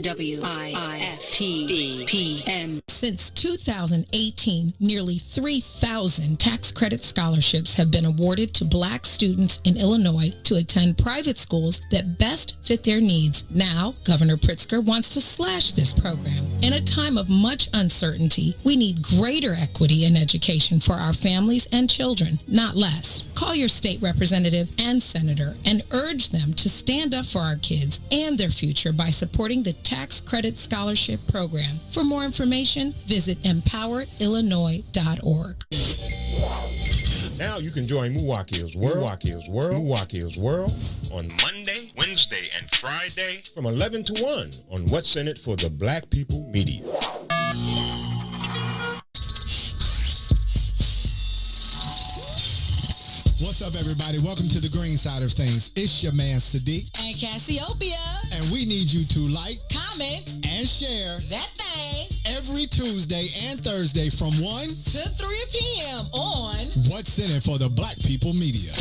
WIFTVPM. Since 2018, nearly 3,000 tax credit scholarships have been awarded to Black students in Illinois to attend private schools that best fit their needs. Now, Governor Pritzker wants to slash this program. In a time of much uncertainty, we need greater equity in education for our families and children, not less. Call your state representative and senator and urge them to stand up for our kids and their future by supporting the Tax Credit Scholarship Program. For more information, visit empoweredillinois.org. Now you can join Muwakkil'S World on Monday, Wednesday, and Friday from 11 to 1 on What's in It for the Black People Media. What's up, everybody? Welcome to the green side of things. It's your man, Sadiq. And Cassiopeia. And we need you to like, comment, and share that thing every Tuesday and Thursday from 1 to 3 p.m. on What's in It for the Black People Media.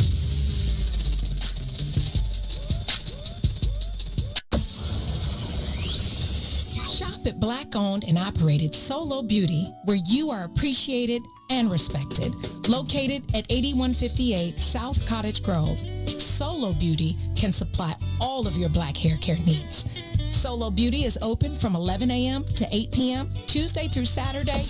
Shop at Black-owned and operated Solo Beauty, where you are appreciated and respected. Located at 8158 South Cottage Grove, Solo Beauty can supply all of your black hair care needs. Solo Beauty is open from 11 a.m. to 8 p.m., Tuesday through Saturday.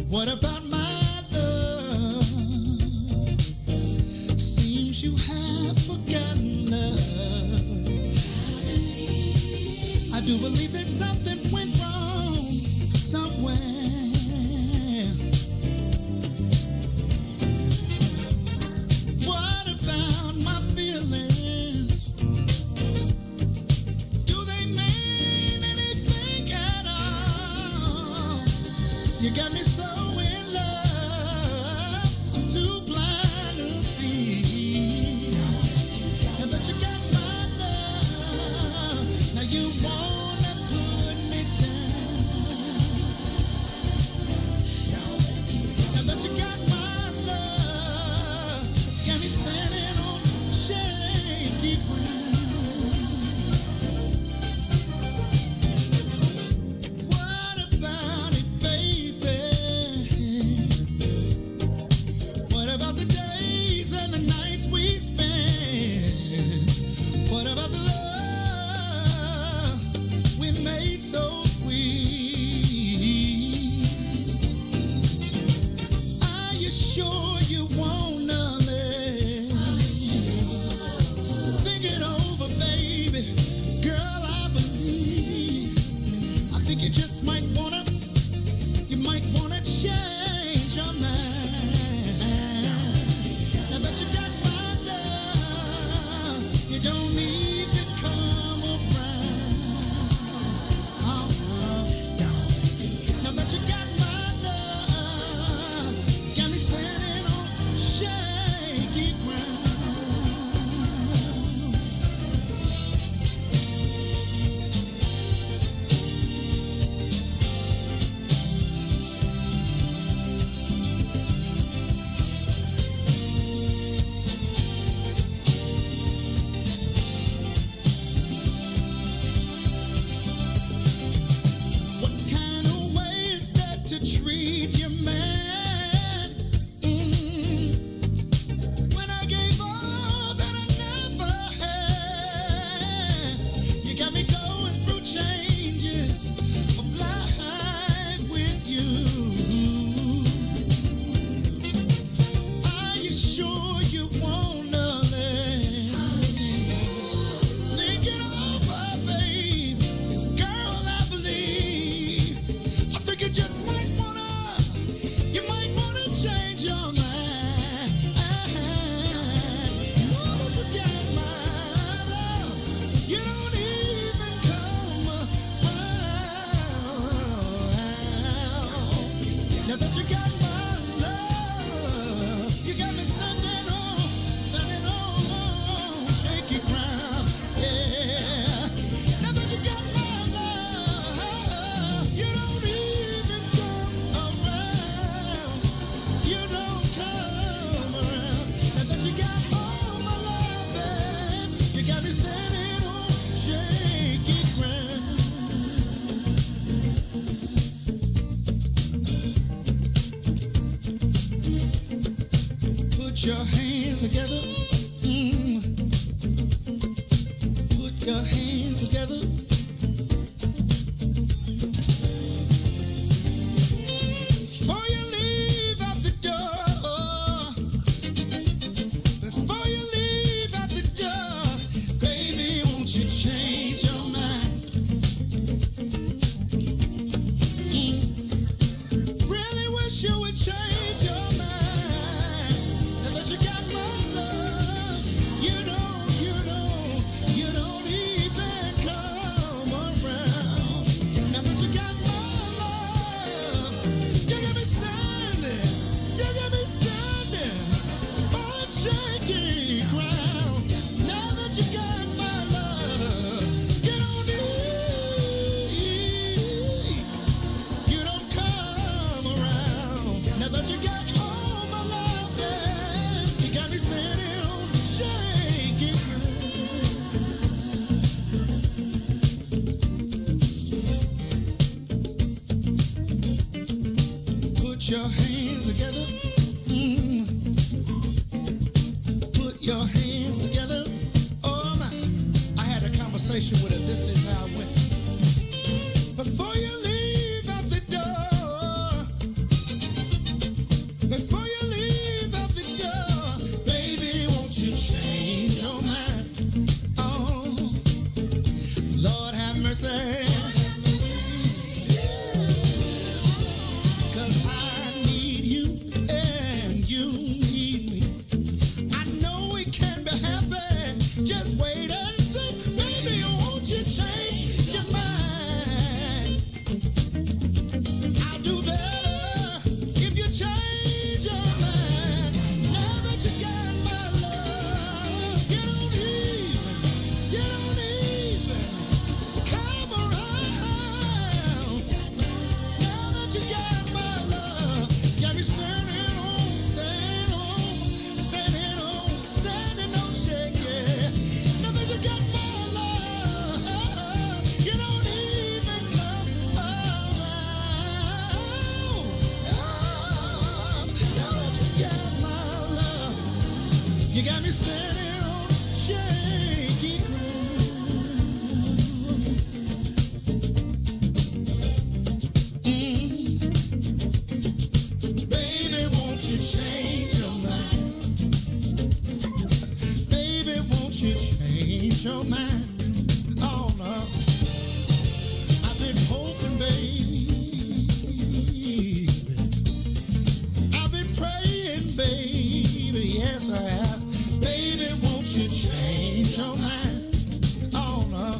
What about my love? Seems you have forgotten love. I do believe that something went wrong somewhere. What about my feelings? Do they mean anything at all? You got me so in love, I'm too blind to see. And that you got my love, now you wanna won't you change your mind? Oh no, I've been hoping, baby. I've been praying, baby. Yes, I have. Baby, won't you change your mind? Oh no.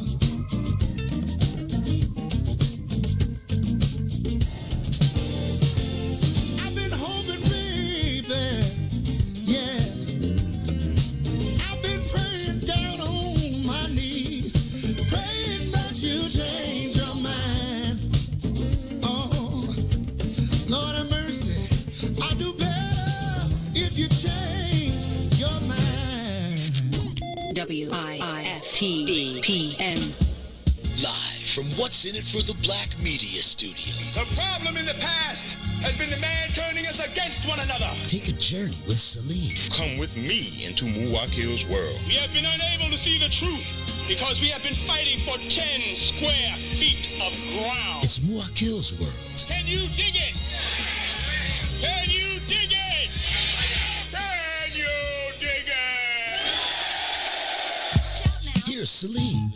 I've been hoping, baby. Yeah. I've been praying down on my knees, praying that you change your mind. Oh, Lord have mercy. I'll do better if you change your mind. WIIFTBPM. Live from What's in It for the Black Media Studio. The problem in the past has been the man turning us against one another. Take a journey with Salim. Come with me into Muwakkil'S world. We have been unable to see the truth because we have been fighting for 10 square feet of ground. It's Muwakkil'S world. Can you dig it? Can you dig it? Can you dig it? Here's Salim.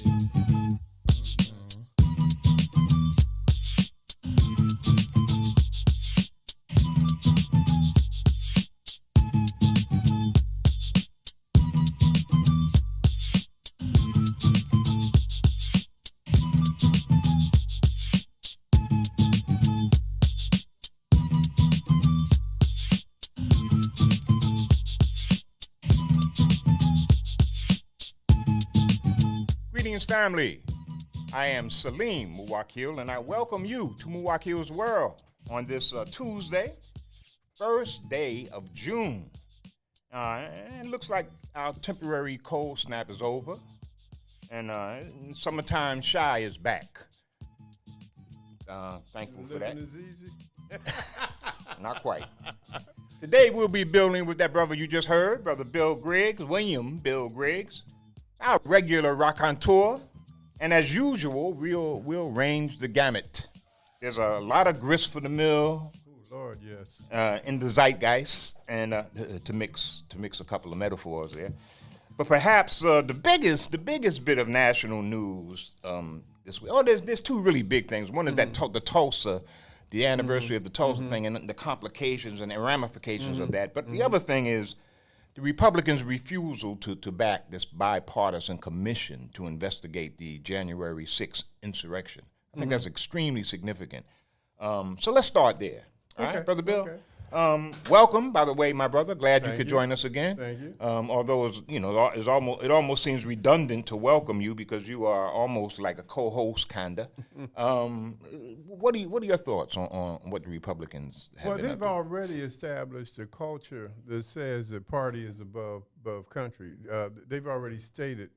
Greetings, family. I am Salim Muwakkil, and I welcome you to Muwakkil'S world on this Tuesday, first day of June. And it looks like our temporary cold snap is over, and summertime shy is back. Thankful for that. Not quite. Today we'll be building with that brother you just heard, Brother William Bill Griggs, our regular raconteur. And as usual, we'll range the gamut. There's a lot of grist for the mill. Oh, Lord, yes. In the zeitgeist, and to mix a couple of metaphors there. But perhaps the biggest bit of national news this week. Oh, there's two really big things. One is that the Tulsa, the anniversary of the Tulsa thing, and the complications and the ramifications of that. But the other thing is the Republicans' refusal to back this bipartisan commission to investigate the January 6th insurrection. I think that's extremely significant. So let's start there. All right, Brother Bill? Okay. Welcome, by the way, my brother. Glad you Thank could you. join us again. Thank you. Although it almost seems redundant to welcome you because you are almost like a co-host, kinda. What are your thoughts on what the Republicans have Well, been up they've to? already established a culture that says the party is above country. They've already stated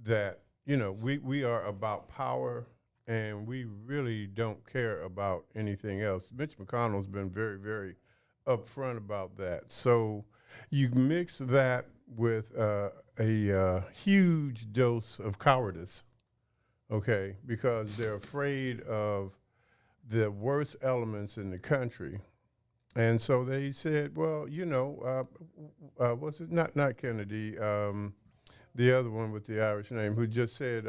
that, we are about power and we really don't care about anything else. Mitch McConnell's been very, very upfront about that. So you mix that with a huge dose of cowardice, okay, because they're afraid of the worst elements in the country. And so they said, well, what's it? Not Kennedy, the other one with the Irish name, who just said,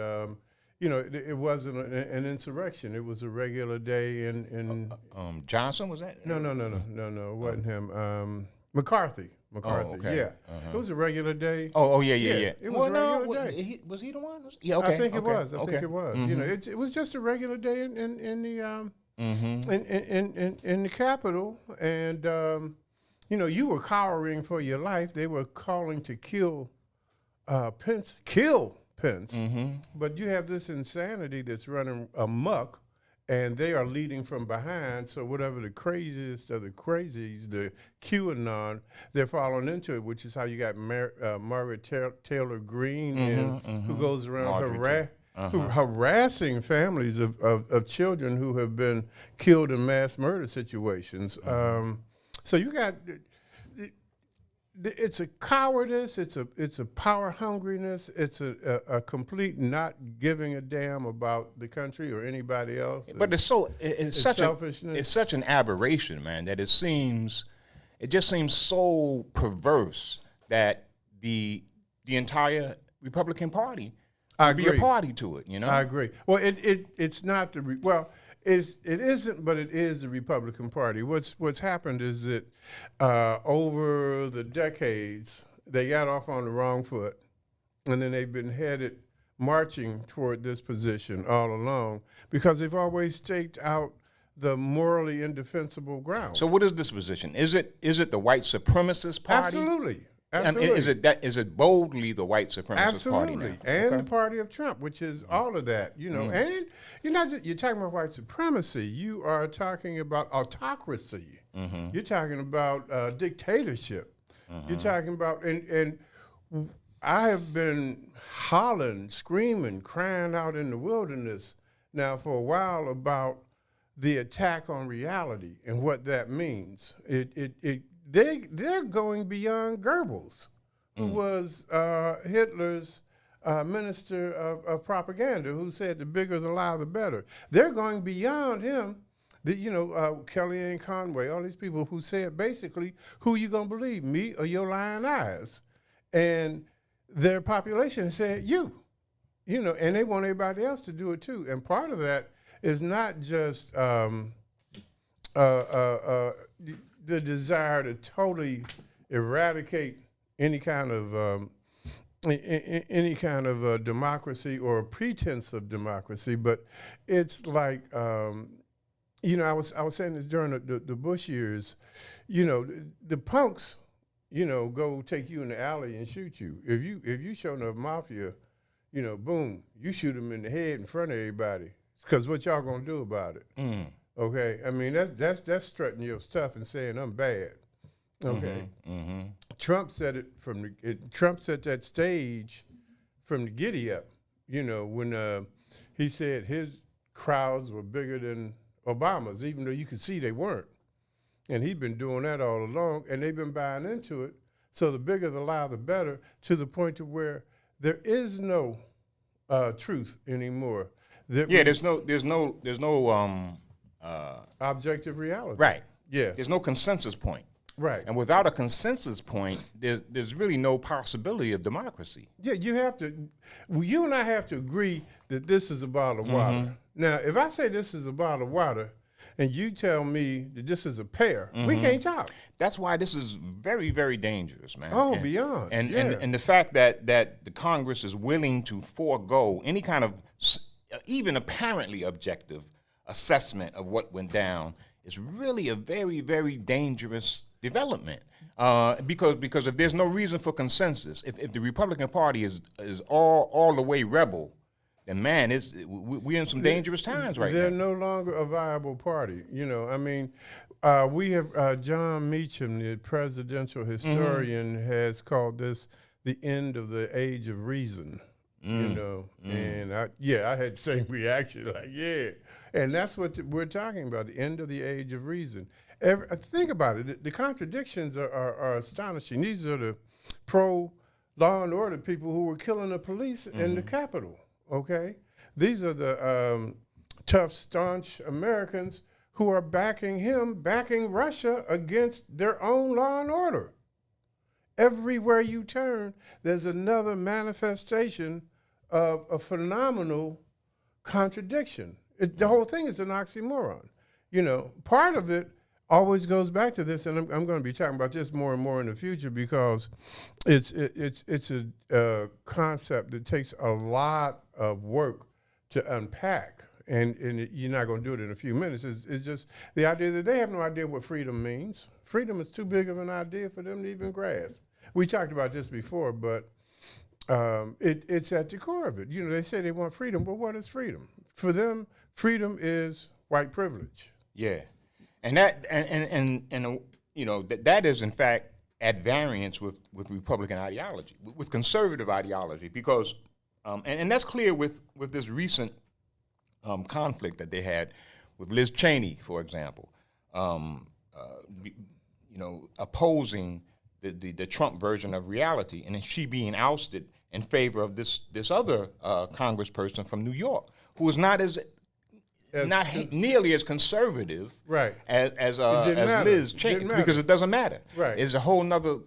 it wasn't an insurrection. It was a regular day in Johnson, was that? No, it wasn't him. McCarthy, okay. yeah. It was a regular day. Oh, yeah. It was a regular day. Was he the one? Yeah, okay. I think it was. I okay. think it was. It was just a regular day in the in the Capitol, and you were cowering for your life. They were calling to kill Pence, but you have this insanity that's running amok, and they are leading from behind. So whatever the craziest of the crazies, the QAnon, they're following into it, which is how you got Margaret Taylor Greene, who goes around harassing families of children who have been killed in mass murder situations. So you got. It's a cowardice. It's a power hungriness. It's a complete not giving a damn about the country or anybody else. But it's such selfishness. It's such an aberration, man, that it just seems so perverse that the entire Republican Party I be agree. a party to it. You know, I agree. Well, it's not it isn't, but it is the Republican Party. What's happened is that over the decades they got off on the wrong foot, and then they've been marching toward this position all along because they've always staked out the morally indefensible ground. So what is this position? Is it the white supremacist party? Absolutely. Is it boldly the white supremacist party now? And the party of Trump, which is all of that, And you're talking about white supremacy. You are talking about autocracy. You're talking about dictatorship. You're talking about and I have been hollering, screaming, crying out in the wilderness now for a while about the attack on reality and what that means. They're going beyond Goebbels, who was Hitler's minister of propaganda, who said the bigger the lie, the better. They're going beyond him. Kellyanne Conway, all these people who said basically, who you gonna believe, me or your lying eyes? And their population said you, and they want everybody else to do it too. And part of that is not just the desire to totally eradicate any kind of democracy or pretense of democracy, but it's like I was saying this during the Bush years. The punks, go take you in the alley and shoot you. If you show enough mafia, boom, you shoot them in the head in front of everybody. Because what y'all gonna do about it? Okay, I mean that's strutting your stuff and saying I'm bad. Okay, Trump said it Trump set that stage from the giddy up. When he said his crowds were bigger than Obama's, even though you could see they weren't. And he'd been doing that all along, and they've been buying into it. So the bigger the lie, the better, to the point to where there is no truth anymore. There's no objective reality. Right. Yeah. There's no consensus point. Right. And without a consensus point, there's really no possibility of democracy. Yeah, you and I have to agree that this is a bottle of water. Now, if I say this is a bottle of water and you tell me that this is a pear, we can't talk. That's why this is very, very dangerous, man. Oh, beyond. And the fact that the Congress is willing to forego any kind of even apparently objective assessment of what went down is really a very, very dangerous development. Because if there's no reason for consensus, if the Republican Party is all the way rebel, then man, we're in some dangerous times right now. They're no longer a viable party. We have John Meacham, the presidential historian, has called this the end of the age of reason. And I had the same reaction, and that's what we're talking about, the end of the age of reason. Think about it, the contradictions are astonishing. These are the pro-law and order people who were killing the police in the Capitol, okay? These are the tough, staunch Americans who are backing Russia against their own law and order. Everywhere you turn, there's another manifestation of a phenomenal contradiction. The whole thing is an oxymoron. Part of it always goes back to this, and I'm going to be talking about this more and more in the future because it's a concept that takes a lot of work to unpack, and you're not going to do it in a few minutes. It's just the idea that they have no idea what freedom means. Freedom is too big of an idea for them to even grasp. We talked about this before, but it's at the core of it. They say they want freedom, but what is freedom? For them, freedom is white privilege. Yeah, and that that is in fact at variance with Republican ideology, with conservative ideology, because and that's clear with this recent conflict that they had with Liz Cheney, for example, opposing the Trump version of reality, and then she being ousted in favor of this other congressperson from New York, who is not nearly as conservative, right, as Liz Cheney, because it doesn't matter. Right. It's a whole nother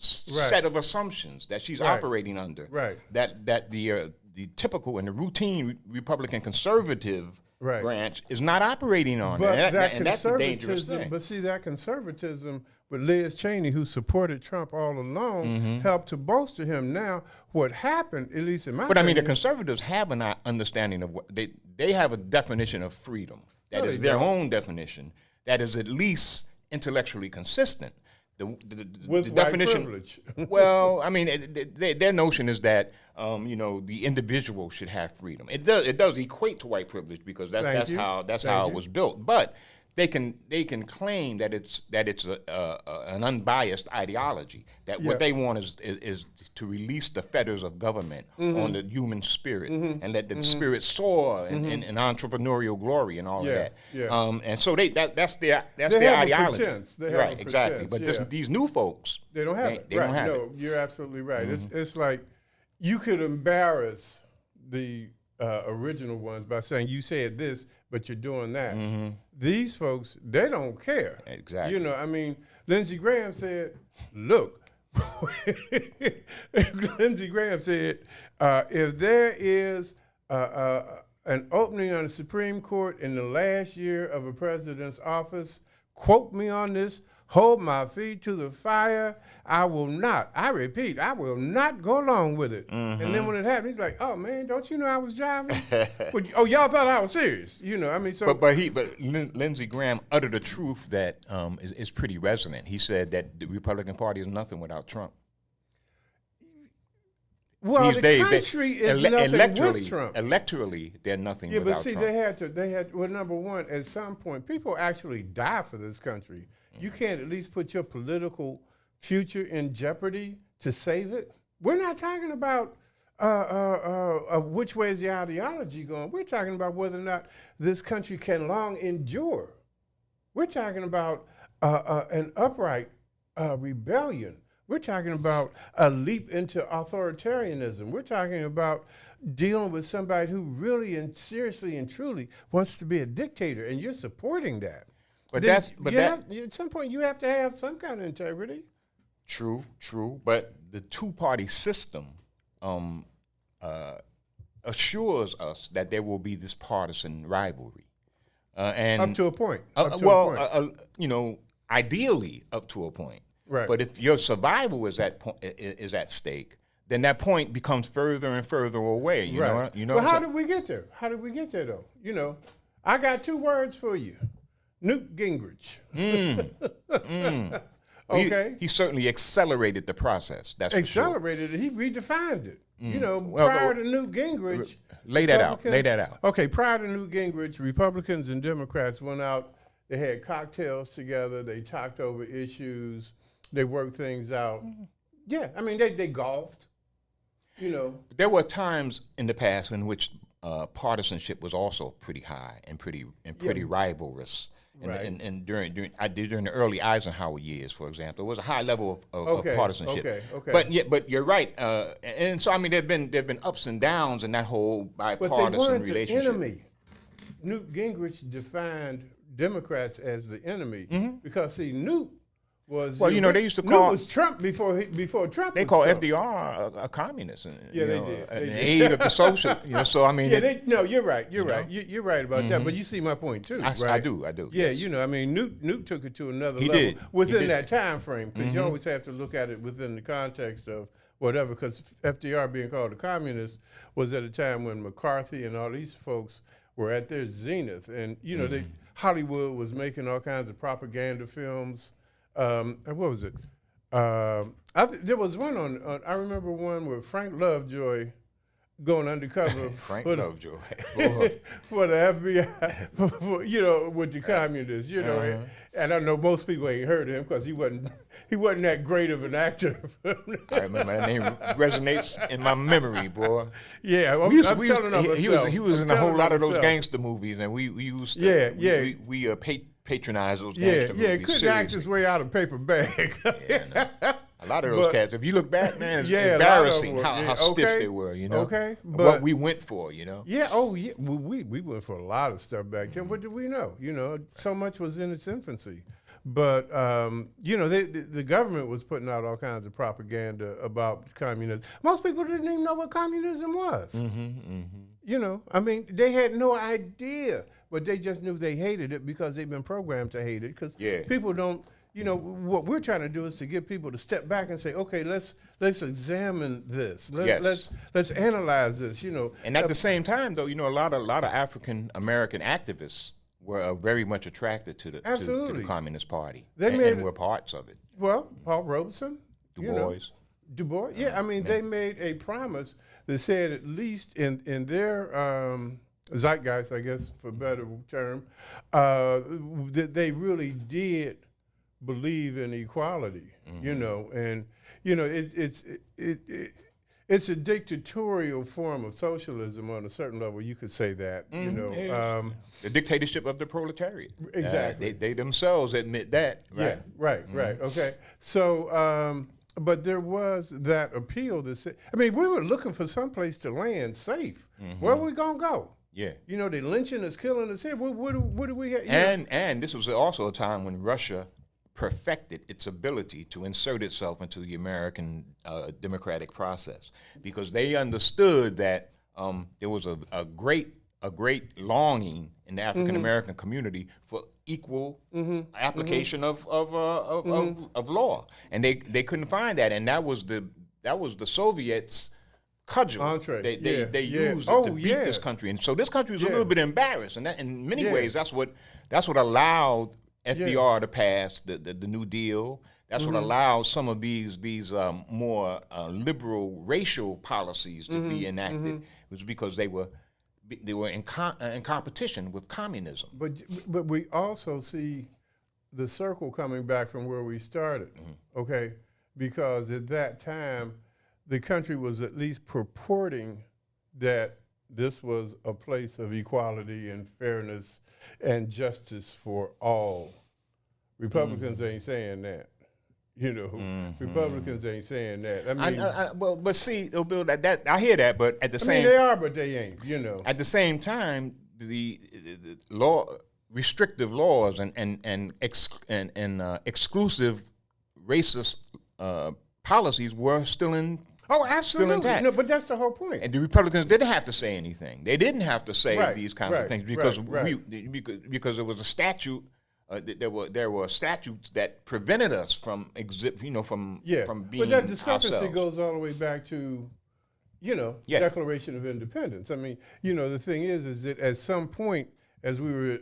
set of assumptions that she's operating under. Right. That the typical and the routine Republican conservative branch is not operating on. But And that's the dangerous thing. But see, that conservatism with Liz Cheney, who supported Trump all along, helped to bolster him. Now, what happened, at least in my But I mean, the opinion, conservatives have an understanding of what they have a definition of freedom that is their own definition that is at least intellectually consistent. with the white definition. privilege. Well, I mean, their notion is that the individual should have freedom. It does equate to white privilege because that's how it was built. But they can claim that it's an unbiased ideology. That what they want is to release the fetters of government on the human spirit and let the spirit soar in entrepreneurial glory and all of that. Yeah. And so that's their ideology. Right, exactly. But these new folks, they don't have it. They don't have it. No, you're absolutely right. It's like you could embarrass the original ones by saying you said this, but you're doing that. These folks, they don't care. Exactly. I mean, Lindsey Graham said, look, Lindsey Graham said, if there is an opening on the Supreme Court in the last year of a president's office, quote me on this, hold my feet to the fire, I will not, I repeat, I will not go along with it. And then when it happened, he's like, oh man, don't you know I was driving? Oh, y'all thought I was serious. I mean, so. But Lindsey Graham uttered a truth that is pretty resonant. He said that the Republican Party is nothing without Trump. Well, These the days, country is nothing with Trump. Electorally, they're nothing Yeah, without but see, Trump. they had. Well, number one, at some point, people actually die for this country. You can't at least put your political future in jeopardy to save it. We're not talking about which way is the ideology going. We're talking about whether or not this country can long endure. We're talking about an upright rebellion. We're talking about a leap into authoritarianism. We're talking about dealing with somebody who really and seriously and truly wants to be a dictator, and you're supporting that. But at some point you have to have some kind of integrity. True. But the two-party system assures us that there will be this partisan rivalry, and up to a point. Ideally up to a point. Right. But if your survival is at stake, then that point becomes further and further away. You know. Well, how did we get there? How did we get there, though? I got two words for you: Newt Gingrich. Okay. He certainly accelerated the process. That's accelerated for it. He redefined it. Prior to Newt Gingrich, lay that out. Okay, prior to Newt Gingrich, Republicans and Democrats went out. They had cocktails together. They talked over issues. They worked things out. Yeah, I mean, they golfed. There were times in the past in which partisanship was also pretty high and pretty rivalrous. And during the early Eisenhower years, for example, there was a high level of partisanship. Okay. But you're right. And so I mean, there've been ups and downs in that whole bipartisan relationship. The enemy. Newt Gingrich defined Democrats as the enemy because Newt was. Well, they used to call Newt was Trump before Trump. They called FDR a communist. And, they did. An aid of the social. So I mean. Yeah, you're right. You're right. You're right about that. But you see my point too. Right? I do. Yeah, yes. I mean, Newt took it to another level within that time frame because you always have to look at it within the context of whatever. Because FDR being called a communist was at a time when McCarthy and all these folks were at their zenith, and Hollywood was making all kinds of propaganda films. And what was it? There was one on. I remember one with Frank Lovejoy going undercover. Frank Lovejoy for the FBI, with the communists. And I know most people ain't heard of him because he wasn't that great of an actor. I remember that name resonates in my memory, boy. Yeah, he was in a whole lot of those gangster movies, and we used to we patronize those gangster movies. Yeah, he couldn't act his way out of paper bag. A lot of those cats, if you look back, man, it's embarrassing how stiff they were, Okay. But what we went for, Yeah, we went for a lot of stuff back then. What did we know? So much was in its infancy. But the government was putting out all kinds of propaganda about communism. Most people didn't even know what communism was. I mean, they had no idea, but they just knew they hated it because they've been programmed to hate it. Because people don't. What we're trying to do is to get people to step back and say, okay, let's examine this. Let's analyze this. And at the same time, though, a lot of African American activists were very much attracted to the Communist Party. And were parts of it. Well, Paul Robeson, Du Bois. Yeah, I mean, they made a promise that said, at least in their zeitgeist, I guess, for a better term, that they really did believe in equality. And it's a dictatorial form of socialism on a certain level. You could say that. The dictatorship of the proletariat. Exactly. They themselves admit that. Right. Yeah. Right. Okay. So, but there was that appeal that said, I mean, we were looking for some place to land safe. Where are we gonna go? Yeah. They lynching us, killing us here. What do we have? And this was also a time when Russia perfected its ability to insert itself into the American democratic process, because they understood that there was a great longing in the African American community for equal application of law, and they couldn't find that, and that was the Soviets' cudgel. They used it to beat this country, and so this country was a little bit embarrassed, and that, in many ways that's what allowed FDR to pass the New Deal. That's what allowed some of these more liberal racial policies to be enacted. It was because they were in competition with communism. But we also see the circle coming back from where we started, okay? Because at that time, the country was at least purporting that this was a place of equality and fairness and justice for all. Republicans ain't saying that. Republicans ain't saying that. I mean, but see, Bill, that I hear that, but at the same, they are, but they ain't. At the same time, the law, restrictive laws, and exclusive racist policies were still in. Oh, absolutely. Still intact. No, but that's the whole point. And the Republicans didn't have to say anything. They didn't have to say these kinds of things because there was a statute. There were statutes that prevented us from being. But that discrepancy ourselves. goes all the way back to, Declaration of Independence. I mean, the thing is that at some point, as we were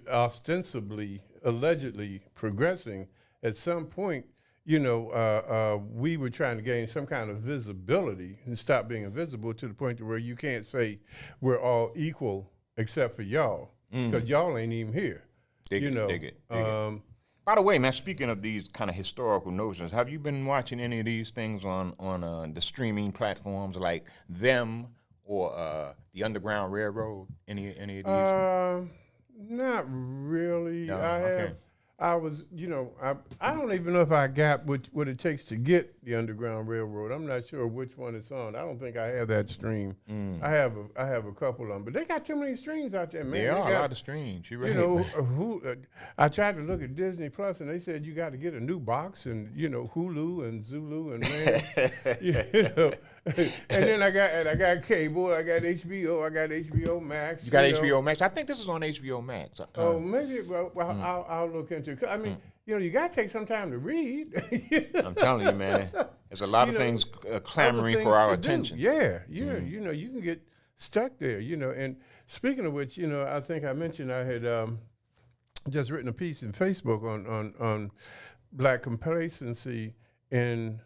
allegedly progressing, at some point, we were trying to gain some kind of visibility and stop being invisible to the point to where you can't say we're all equal except for y'all, because y'all ain't even here. Dig it. By the way, man, speaking of these kind of historical notions, have you been watching any of these things on the streaming platforms like Them or the Underground Railroad? Any of these? Not really. No, I was, I don't even know if I got what it takes to get the Underground Railroad. I'm not sure which one it's on. I don't think I have that stream. I have a couple of them, but they got too many streams out there, man. There are a lot of streams. You're right. I tried to look at Disney Plus, and they said you got to get a new box, and Hulu and Zulu and man, and then I got cable. I got HBO. I got HBO Max. You got HBO Max? I think this is on HBO Max. Maybe. Well, I'll look into it. I mean, you got to take some time to read. I'm telling you, man. There's a lot of things clamoring for our attention. Yeah. You can get stuck there. And speaking of which, I think I mentioned I had just written a piece in Facebook on black complacency in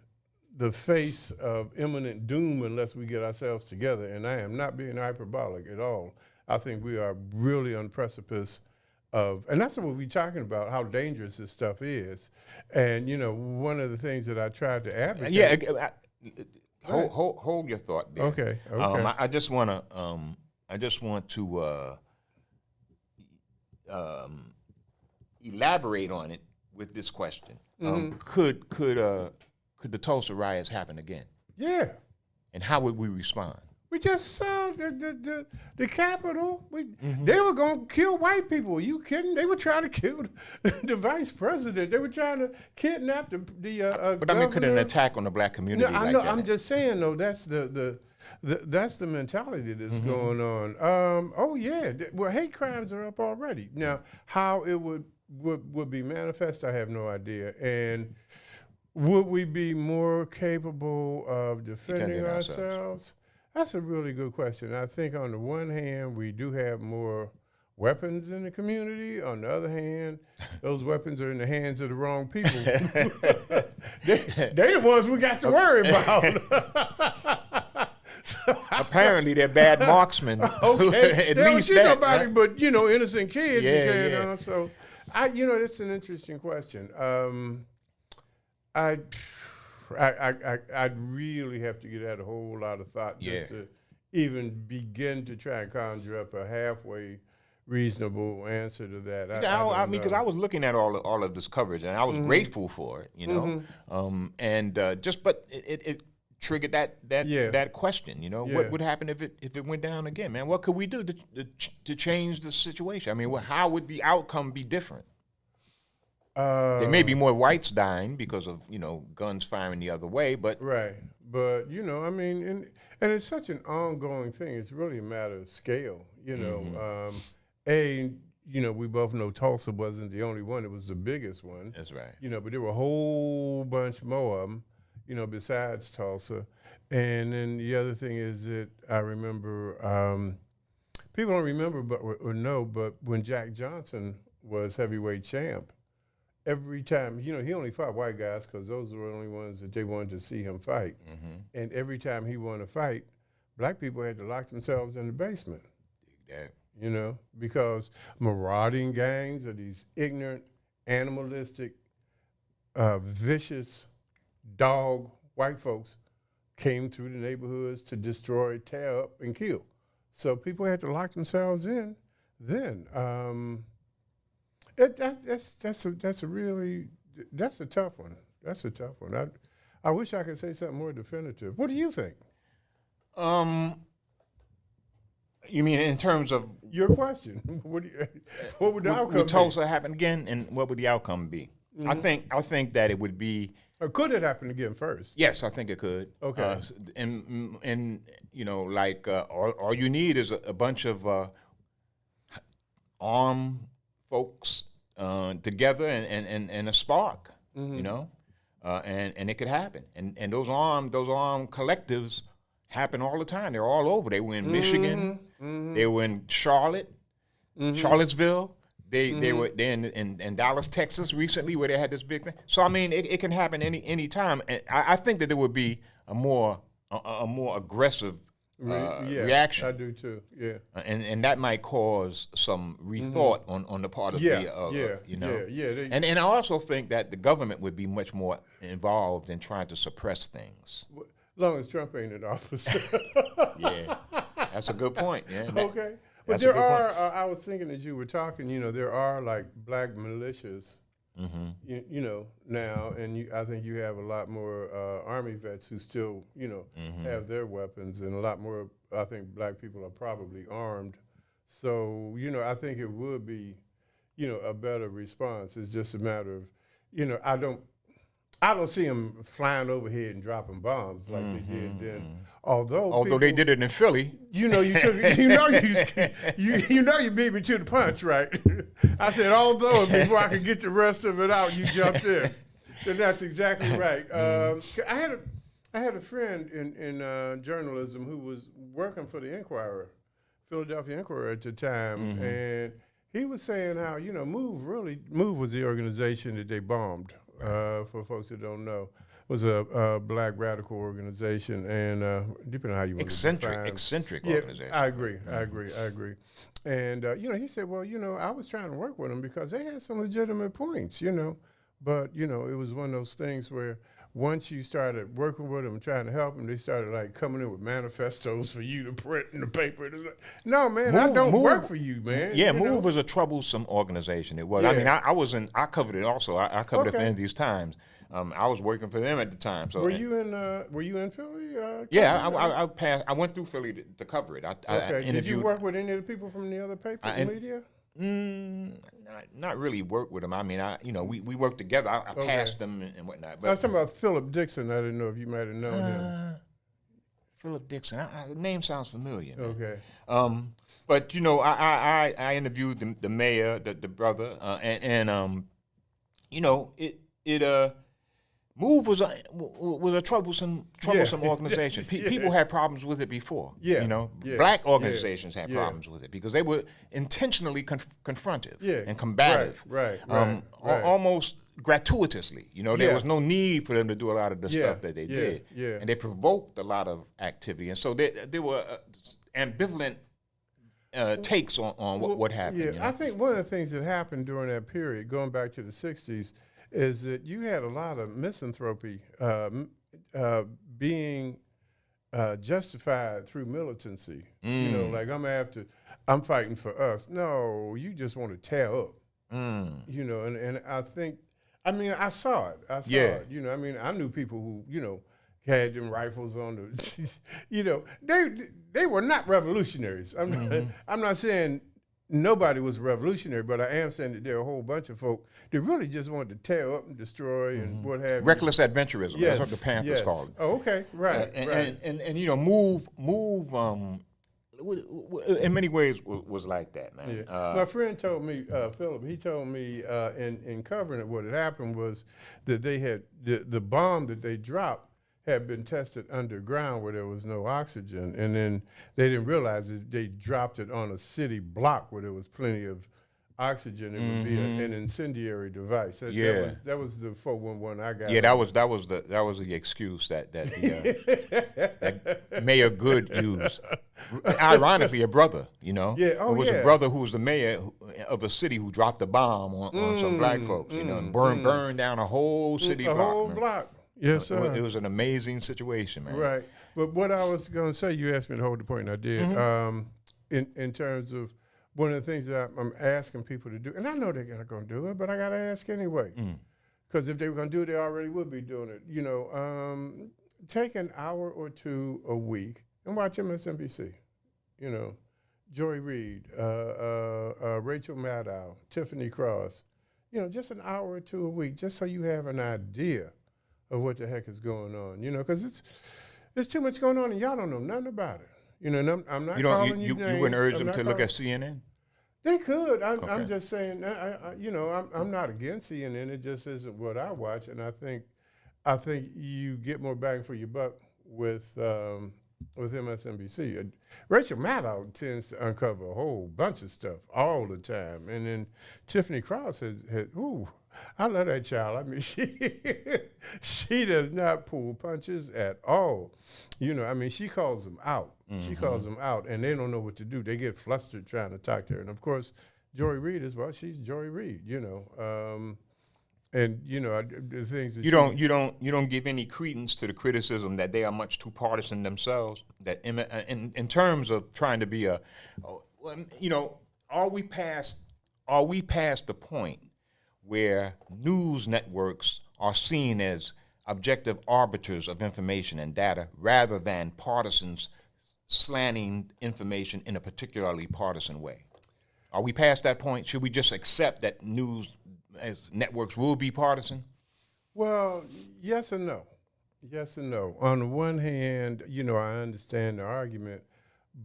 the face of imminent doom unless we get ourselves together. And I am not being hyperbolic at all. I think we are really on the precipice of, and that's what we're talking about, how dangerous this stuff is. And, one of the things that I tried to advocate. Yeah, hold your thought there. Okay. I just want to elaborate on it with this question. Could the Tulsa riots happen again? Yeah. And how would we respond? We just saw the Capitol. They were going to kill white people. Are you kidding? They were trying to kill the vice president. They were trying to kidnap the But I mean, could an attack on the black community I like know. that? I'm just saying, though, that's that's the mentality that's going on. Oh, yeah. Well, hate crimes are up already. Now, how it would be manifest, I have no idea. And would we be more capable of defending ourselves? That's a really good question. I think on the one hand, we do have more weapons in the community. On the other hand, those weapons are in the hands of the wrong people. they the ones we got to worry about. Apparently, they're bad marksmen. Okay, At they don't least shoot that, nobody, right? but innocent kids. Yeah. So, it's an interesting question. I'd really have to get out a whole lot of thought just to even begin to try and conjure up a halfway reasonable answer to that. I mean, because I was looking at all of this coverage, and I was grateful for it, but it triggered that question. What would happen if it went down again, man? What could we do to change the situation? I mean, how would the outcome be different? There may be more whites dying because of guns firing the other way, but right. But I mean, and it's such an ongoing thing. It's really a matter of scale. We both know Tulsa wasn't the only one; it was the biggest one. That's right. But there were a whole bunch more of them. Besides Tulsa, and then the other thing is that I remember people don't remember, but when Jack Johnson was heavyweight champ. Every time, he only fought white guys because those were the only ones that they wanted to see him fight. And every time he won a fight, black people had to lock themselves in the basement. Because marauding gangs are these ignorant, animalistic, vicious, dog white folks came through the neighborhoods to destroy, tear up, and kill. So people had to lock themselves in then. That's a tough one. That's a tough one. I wish I could say something more definitive. What do you think? You mean in terms of your question? What would the outcome be? Would Tulsa happen again, and what would the outcome be? I think that it would be. Or could it happen again first? Yes, I think it could. Okay. All you need is a bunch of armed folks together and a spark, and it could happen. And those armed collectives happen all the time. They're all over. They were in Michigan. They were in Charlottesville. They were in Dallas, Texas recently, where they had this big thing. So I mean, it can happen any time. And I think that there would be a more aggressive reaction. I do too. Yeah, and that might cause some rethought on the part of And I also think that the government would be much more involved in trying to suppress things. As long as Trump ain't in office. Yeah, that's a good point. Yeah. Okay. But there are, I was thinking as you were talking, there are like black militias, now, and I think you have a lot more Army vets who still, have their weapons, and a lot more, I think black people are probably armed. So, I think it would be, a better response. It's just a matter of, I don't see them flying overhead and dropping bombs like they did then. Although they did it in Philly, you beat me to the punch, right? I said, although before I could get the rest of it out, you jumped in. And that's exactly right. I had a friend in journalism who was working for the Inquirer, Philadelphia Inquirer at the time, and he was saying how Move was the organization that they bombed. For folks that don't know, was a black radical organization, and depending on how you want to define. Eccentric organization. I agree. And he said, well, I was trying to work with them because they had some legitimate points, but it was one of those things where once you started working with them and trying to help them, they started like coming in with manifestos for you to print in the paper. Like, no, man, I don't work for you, man. Yeah, Move was a troublesome organization. It was. Yeah. I mean, I covered it also. I covered it for any of these times. I was working for them at the time. So were you in Philly? Yeah, I passed. I went through Philly to cover it. I Okay. Did you interviewed. work with any of the people from the other paper media? Not really work with them. I mean, we worked together. I passed them and whatnot. But I was talking about Philip Dixon. I didn't know if you might have known him. Philip Dixon. The name sounds familiar. Man. Okay. But I interviewed the mayor, the brother, and Move was a troublesome organization. People had problems with it before. Black organizations had problems with it because they were intentionally confrontive and combative, right. almost gratuitously. There was no need for them to do a lot of the stuff that they did, and they provoked a lot of activity. And so there were ambivalent takes on what happened. I think one of the things that happened during that period, going back to the 60s, is that you had a lot of misanthropy being justified through militancy. Like I'm fighting for us. No, you just want to tear up. And I think, I saw it. I knew people who, had them rifles on the, they were not revolutionaries. I'm not saying nobody was revolutionary, but I am saying that there are a whole bunch of folk that really just wanted to tear up and destroy and what have you. Reckless adventurism. That's what the Panthers called it. Oh, okay, right. Move. In many ways was like that, man. My friend told me, Philip. He told me in covering it, what had happened was that they had the bomb that they dropped had been tested underground where there was no oxygen, and then they didn't realize that they dropped it on a city block where there was plenty of oxygen. It would be an incendiary device. That was the 411 I got. Yeah, that was the excuse that Mayor Good used. Ironically, a brother, it was a brother who was the mayor of a city who dropped a bomb on some black folks, and burned down a whole city block. A whole block. Yes, sir. It was an amazing situation, man. Right. But what I was going to say, you asked me to hold the point, and I did, in terms of one of the things that I'm asking people to do, and I know they're not going to do it, but I got to ask anyway. Because if they were going to do it, they already would be doing it. Take an hour or two a week and watch MSNBC. Joy Reid, Rachel Maddow, Tiffany Cross. Just an hour or two a week, just so you have an idea of what the heck is going on, because it's too much going on and y'all don't know nothing about it. And I'm not calling you names. You wouldn't urge them to look at CNN? They could. I'm just saying. I'm not against CNN. It just isn't what I watch, and I think you get more bang for your buck with MSNBC. Rachel Maddow tends to uncover a whole bunch of stuff all the time, and then Tiffany Cross has I love that child. She does not pull punches at all. She calls them out. She calls them out, and they don't know what to do. They get flustered trying to talk to her. And of course, Joy Reid she's Joy Reid. The things that you don't give any credence to the criticism that they are much too partisan themselves. That in terms of trying to be are we past the point where news networks are seen as objective arbiters of information and data rather than partisans slanting information in a particularly partisan way? Are we past that point? Should we just accept that news networks will be partisan? Well, yes and no. Yes and no. On the one hand, I understand the argument,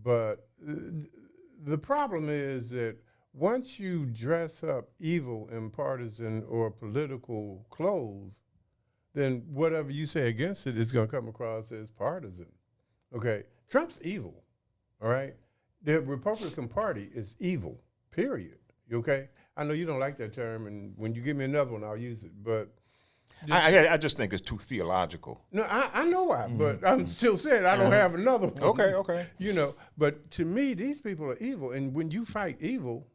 but the problem is that once you dress up evil in partisan or political clothes, then whatever you say against it is going to come across as partisan. Okay? Trump's evil, all right? The Republican Party is evil, period. Okay? I know you don't like that term, and when you give me another one, I'll use it, but... I just think it's too theological. No, I know why, but I'm still saying I don't have another one. Okay. But to me, these people are evil, and when you fight evil,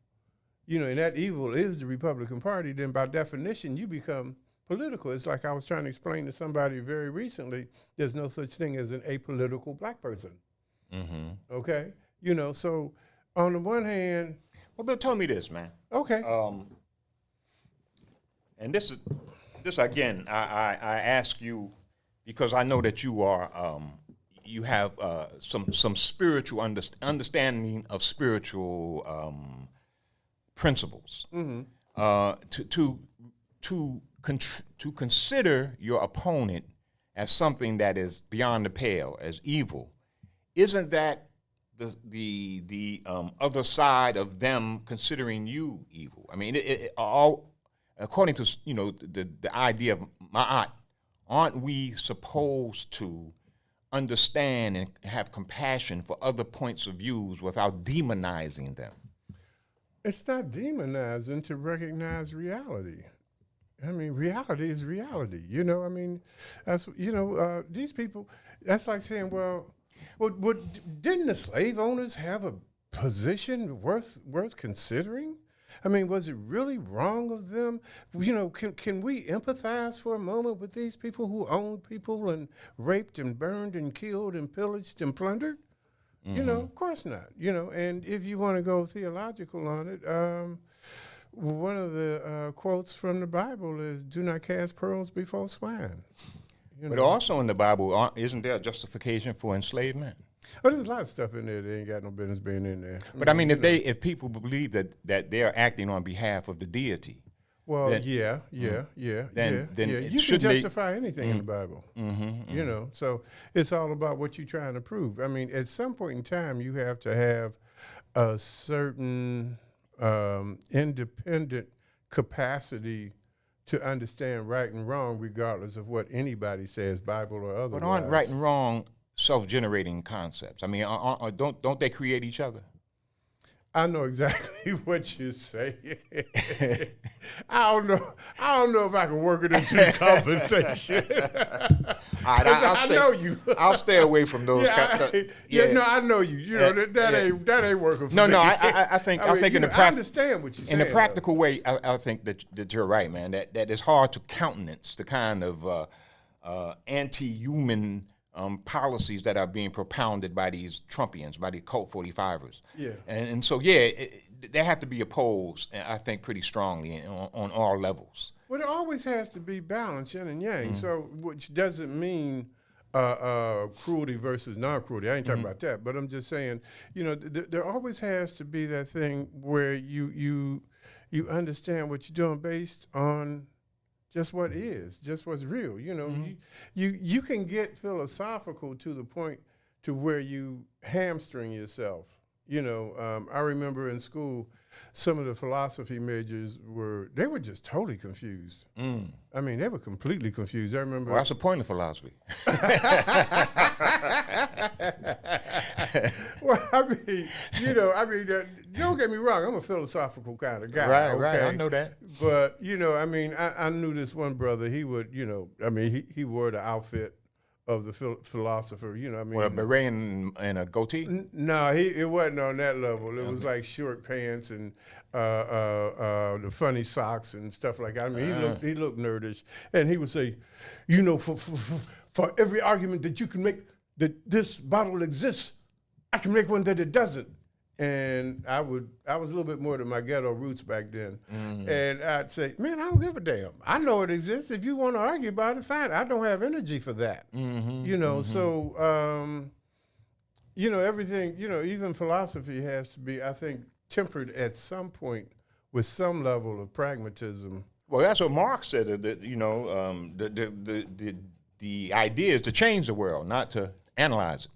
and that evil is the Republican Party, then by definition, you become political. It's like I was trying to explain to somebody very recently, there's no such thing as an apolitical black person. Okay? So on the one hand... Well, Bill, tell me this, man. Okay. And this is... This again, I ask you because I know that you are you have some spiritual understanding of spiritual principles. To consider your opponent as something that is beyond the pale, as evil, isn't that the other side of them considering you evil? I mean, all according to the idea of ma'at, aren't we supposed to understand and have compassion for other points of views without demonizing them? It's not demonizing to recognize reality. I mean, reality is reality. I mean, that's these people. That's like saying, well, didn't the slave owners have a position worth considering? I mean, was it really wrong of them? Can we empathize for a moment with these people who owned people and raped and burned and killed and pillaged and plundered? Of course not. And if you want to go theological on it, one of the quotes from the Bible is, "Do not cast pearls before swine." But also in the Bible, isn't there a justification for enslavement? Oh, there's a lot of stuff in there that ain't got no business being in there. But I mean, if people believe that they are acting on behalf of the deity, well, then, then you can justify anything in the Bible. So it's all about what you're trying to prove. I mean, at some point in time, you have to have a certain independent capacity to understand right and wrong, regardless of what anybody says, Bible or otherwise. But aren't right and wrong self-generating concepts? I mean, don't they create each other? I know exactly what you're saying. I don't know if I can work it into the conversation. I know you. I'll stay away from those. I know you. That ain't working for me. No. I think I understand what you're saying. In a practical way, I think that you're right, man. That it's hard to countenance the kind of anti-human policies that are being propounded by these Trumpians, by the cult 45ers. Yeah. And so, they have to be opposed, I think, pretty strongly on all levels. Well, it always has to be balance, yin and yang. So, which doesn't mean cruelty versus non-cruelty. I ain't talking about that. But I'm just saying, there always has to be that thing where you understand what you're doing based on just what is, just what's real. You can get philosophical to the point to where you hamstring yourself. I remember in school, some of the philosophy majors were just totally confused. I mean, they were completely confused. I remember. Well, that's the point of philosophy. Well, don't get me wrong. I'm a philosophical kind of guy. Right. I know that. But I knew this one brother. He would, he wore the outfit of the philosopher. With a beret and a goatee? No, it wasn't on that level. It was like short pants and the funny socks and stuff like that. I mean, he looked nerdish, and he would say, for every argument that you can make that this bottle exists, I can make one that it doesn't. And I was a little bit more to my ghetto roots back then. And I'd say, man, I don't give a damn. I know it exists. If you want to argue about it, fine. I don't have energy for that. So, everything, even philosophy has to be, I think, tempered at some point with some level of pragmatism. Well, that's what Marx said, the idea is to change the world, not to analyze it.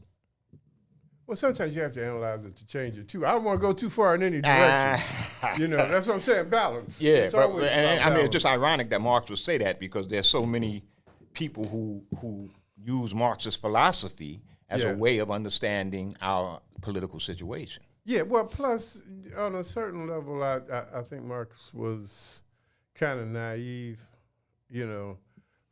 Well, sometimes you have to analyze it to change it, too. I don't want to go too far in any direction. That's what I'm saying, balance. Yeah, it's just ironic that Marx would say that because there's so many people who use Marxist philosophy as a way of understanding our political situation. Yeah, well, plus, on a certain level, I think Marx was kind of naive,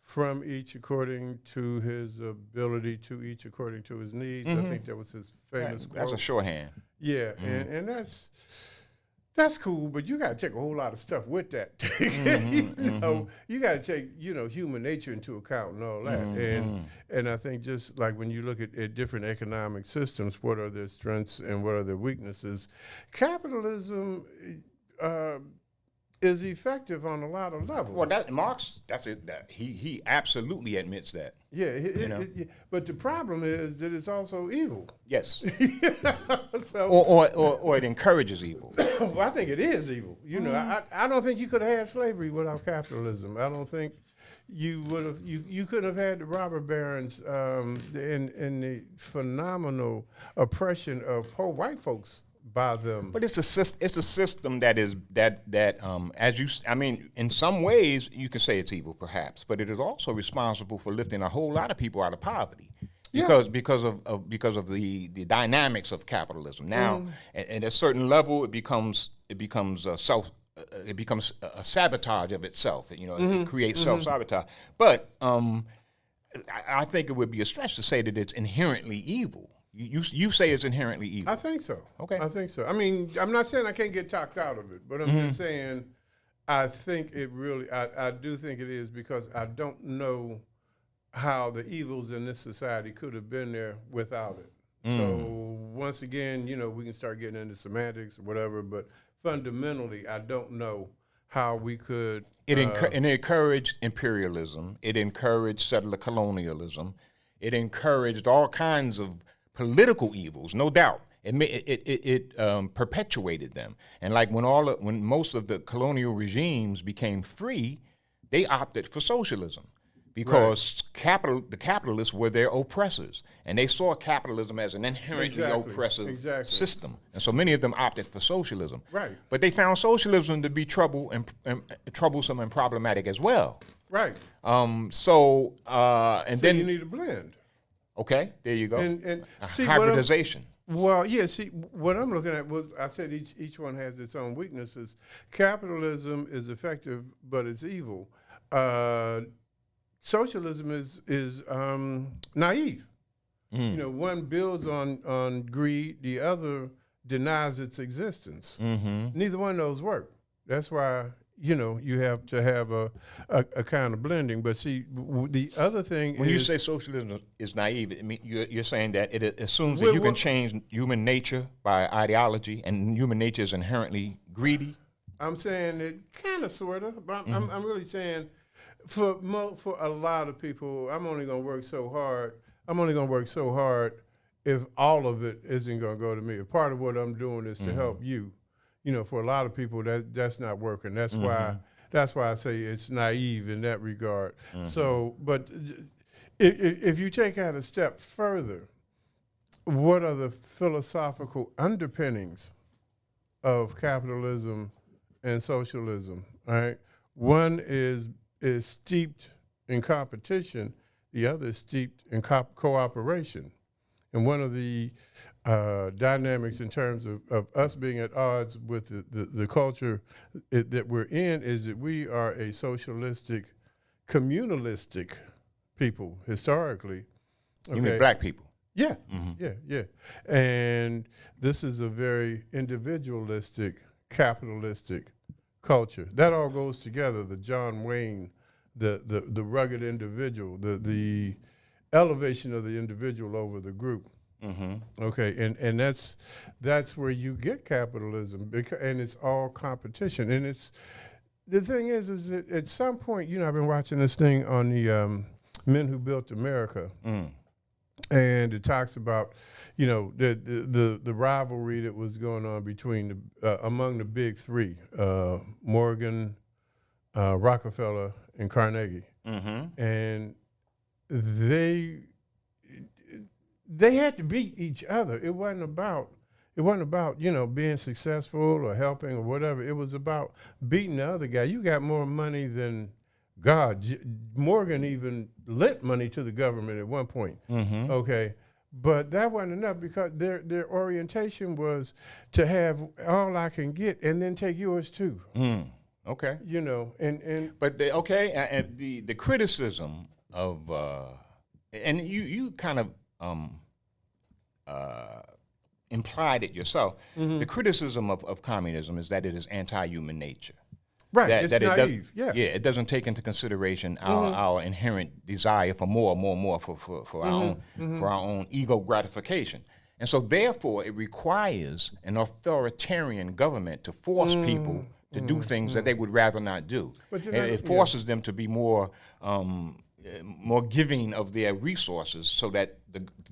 from each according to his ability, to each according to his needs. I think that was his famous quote. That's a shorthand. Yeah, and that's cool, but you got to take a whole lot of stuff with that. You got to take human nature into account and all that. And I think just like when you look at different economic systems, what are their strengths and what are their weaknesses? Capitalism is effective on a lot of levels. Well, Marx, that's it. He absolutely admits that. Yeah, but the problem is that it's also evil. Yes. So, or it encourages evil. well, I think it is evil. I don't think you could have had slavery without capitalism. I don't think you would have. You couldn't have had the robber barons and the phenomenal oppression of poor white folks by them. But it's a system that in some ways you can say it's evil, perhaps, but it is also responsible for lifting a whole lot of people out of poverty. Because of the dynamics of capitalism. Now, at a certain level, it becomes a sabotage of itself. It creates self-sabotage. But I think it would be a stretch to say that it's inherently evil. You say it's inherently evil. I think so. Okay. I think so. I mean, I'm not saying I can't get talked out of it, but I'm just saying I think it really, I do think it is, because I don't know how the evils in this society could have been there without it. So once again, we can start getting into semantics or whatever, but fundamentally, I don't know how we could. And it encouraged imperialism. It encouraged settler colonialism. It encouraged all kinds of political evils, no doubt. It perpetuated them. And like when most of the colonial regimes became free, they opted for socialism because the capitalists were their oppressors, and they saw capitalism as an inherently oppressive system. And so many of them opted for socialism. Right. But they found socialism to be troublesome and problematic as well. Right. So then you need a blend. Okay, there you go. And see, hybridization. What I'm looking at was, I said each one has its own weaknesses. Capitalism is effective, but it's evil. Socialism is naive. One builds on greed, the other denies its existence. Neither one of those work. That's why you have to have a kind of blending. But see, the other thing when you say socialism is naive, I mean, you're saying that it assumes that you can change human nature by ideology, and human nature is inherently greedy. I'm saying it kind of, sort of, but I'm really saying for a lot of people, I'm only going to work so hard if all of it isn't going to go to me. Part of what I'm doing is to help you. For a lot of people, that's not working. That's why I say it's naive in that regard. So, but if you take out a step further, what are the philosophical underpinnings of capitalism and socialism? All right, one is steeped in competition. The other is steeped in cooperation. And one of the dynamics in terms of us being at odds with the culture that we're in is that we are a socialistic, communalistic people historically. You mean black people? Yeah, yeah. And this is a very individualistic, capitalistic culture. That all goes together, the John Wayne, the rugged individual, the elevation of the individual over the group. Okay, and that's where you get capitalism, and it's all competition. And the thing is that at some point, I've been watching this thing on the Men Who Built America, and it talks about the rivalry that was going on between among the big three, Morgan, Rockefeller, and Carnegie, and they had to beat each other. It wasn't about being successful or helping or whatever. It was about beating the other guy. You got more money than God. Morgan even lent money to the government at one point. Okay, but that wasn't enough because their orientation was to have all I can get and then take yours too. Okay, but the criticism of and you kind of implied it yourself. The criticism of communism is that it is anti-human nature. Right, it's naive. It doesn't take into consideration our inherent desire for more for our own ego gratification. And so therefore it requires an authoritarian government to force people to do things that they would rather not do. But It forces them to be more giving of their resources so that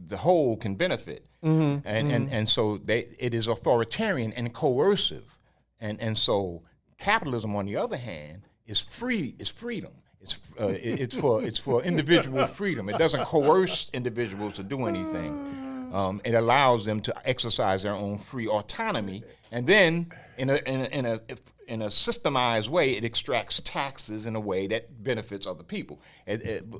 the whole can benefit. And so it is authoritarian and coercive. And so capitalism, on the other hand, is freedom. It's for individual freedom. It doesn't coerce individuals to do anything. It allows them to exercise their own free autonomy, and then in a systemized way, it extracts taxes in a way that benefits other people.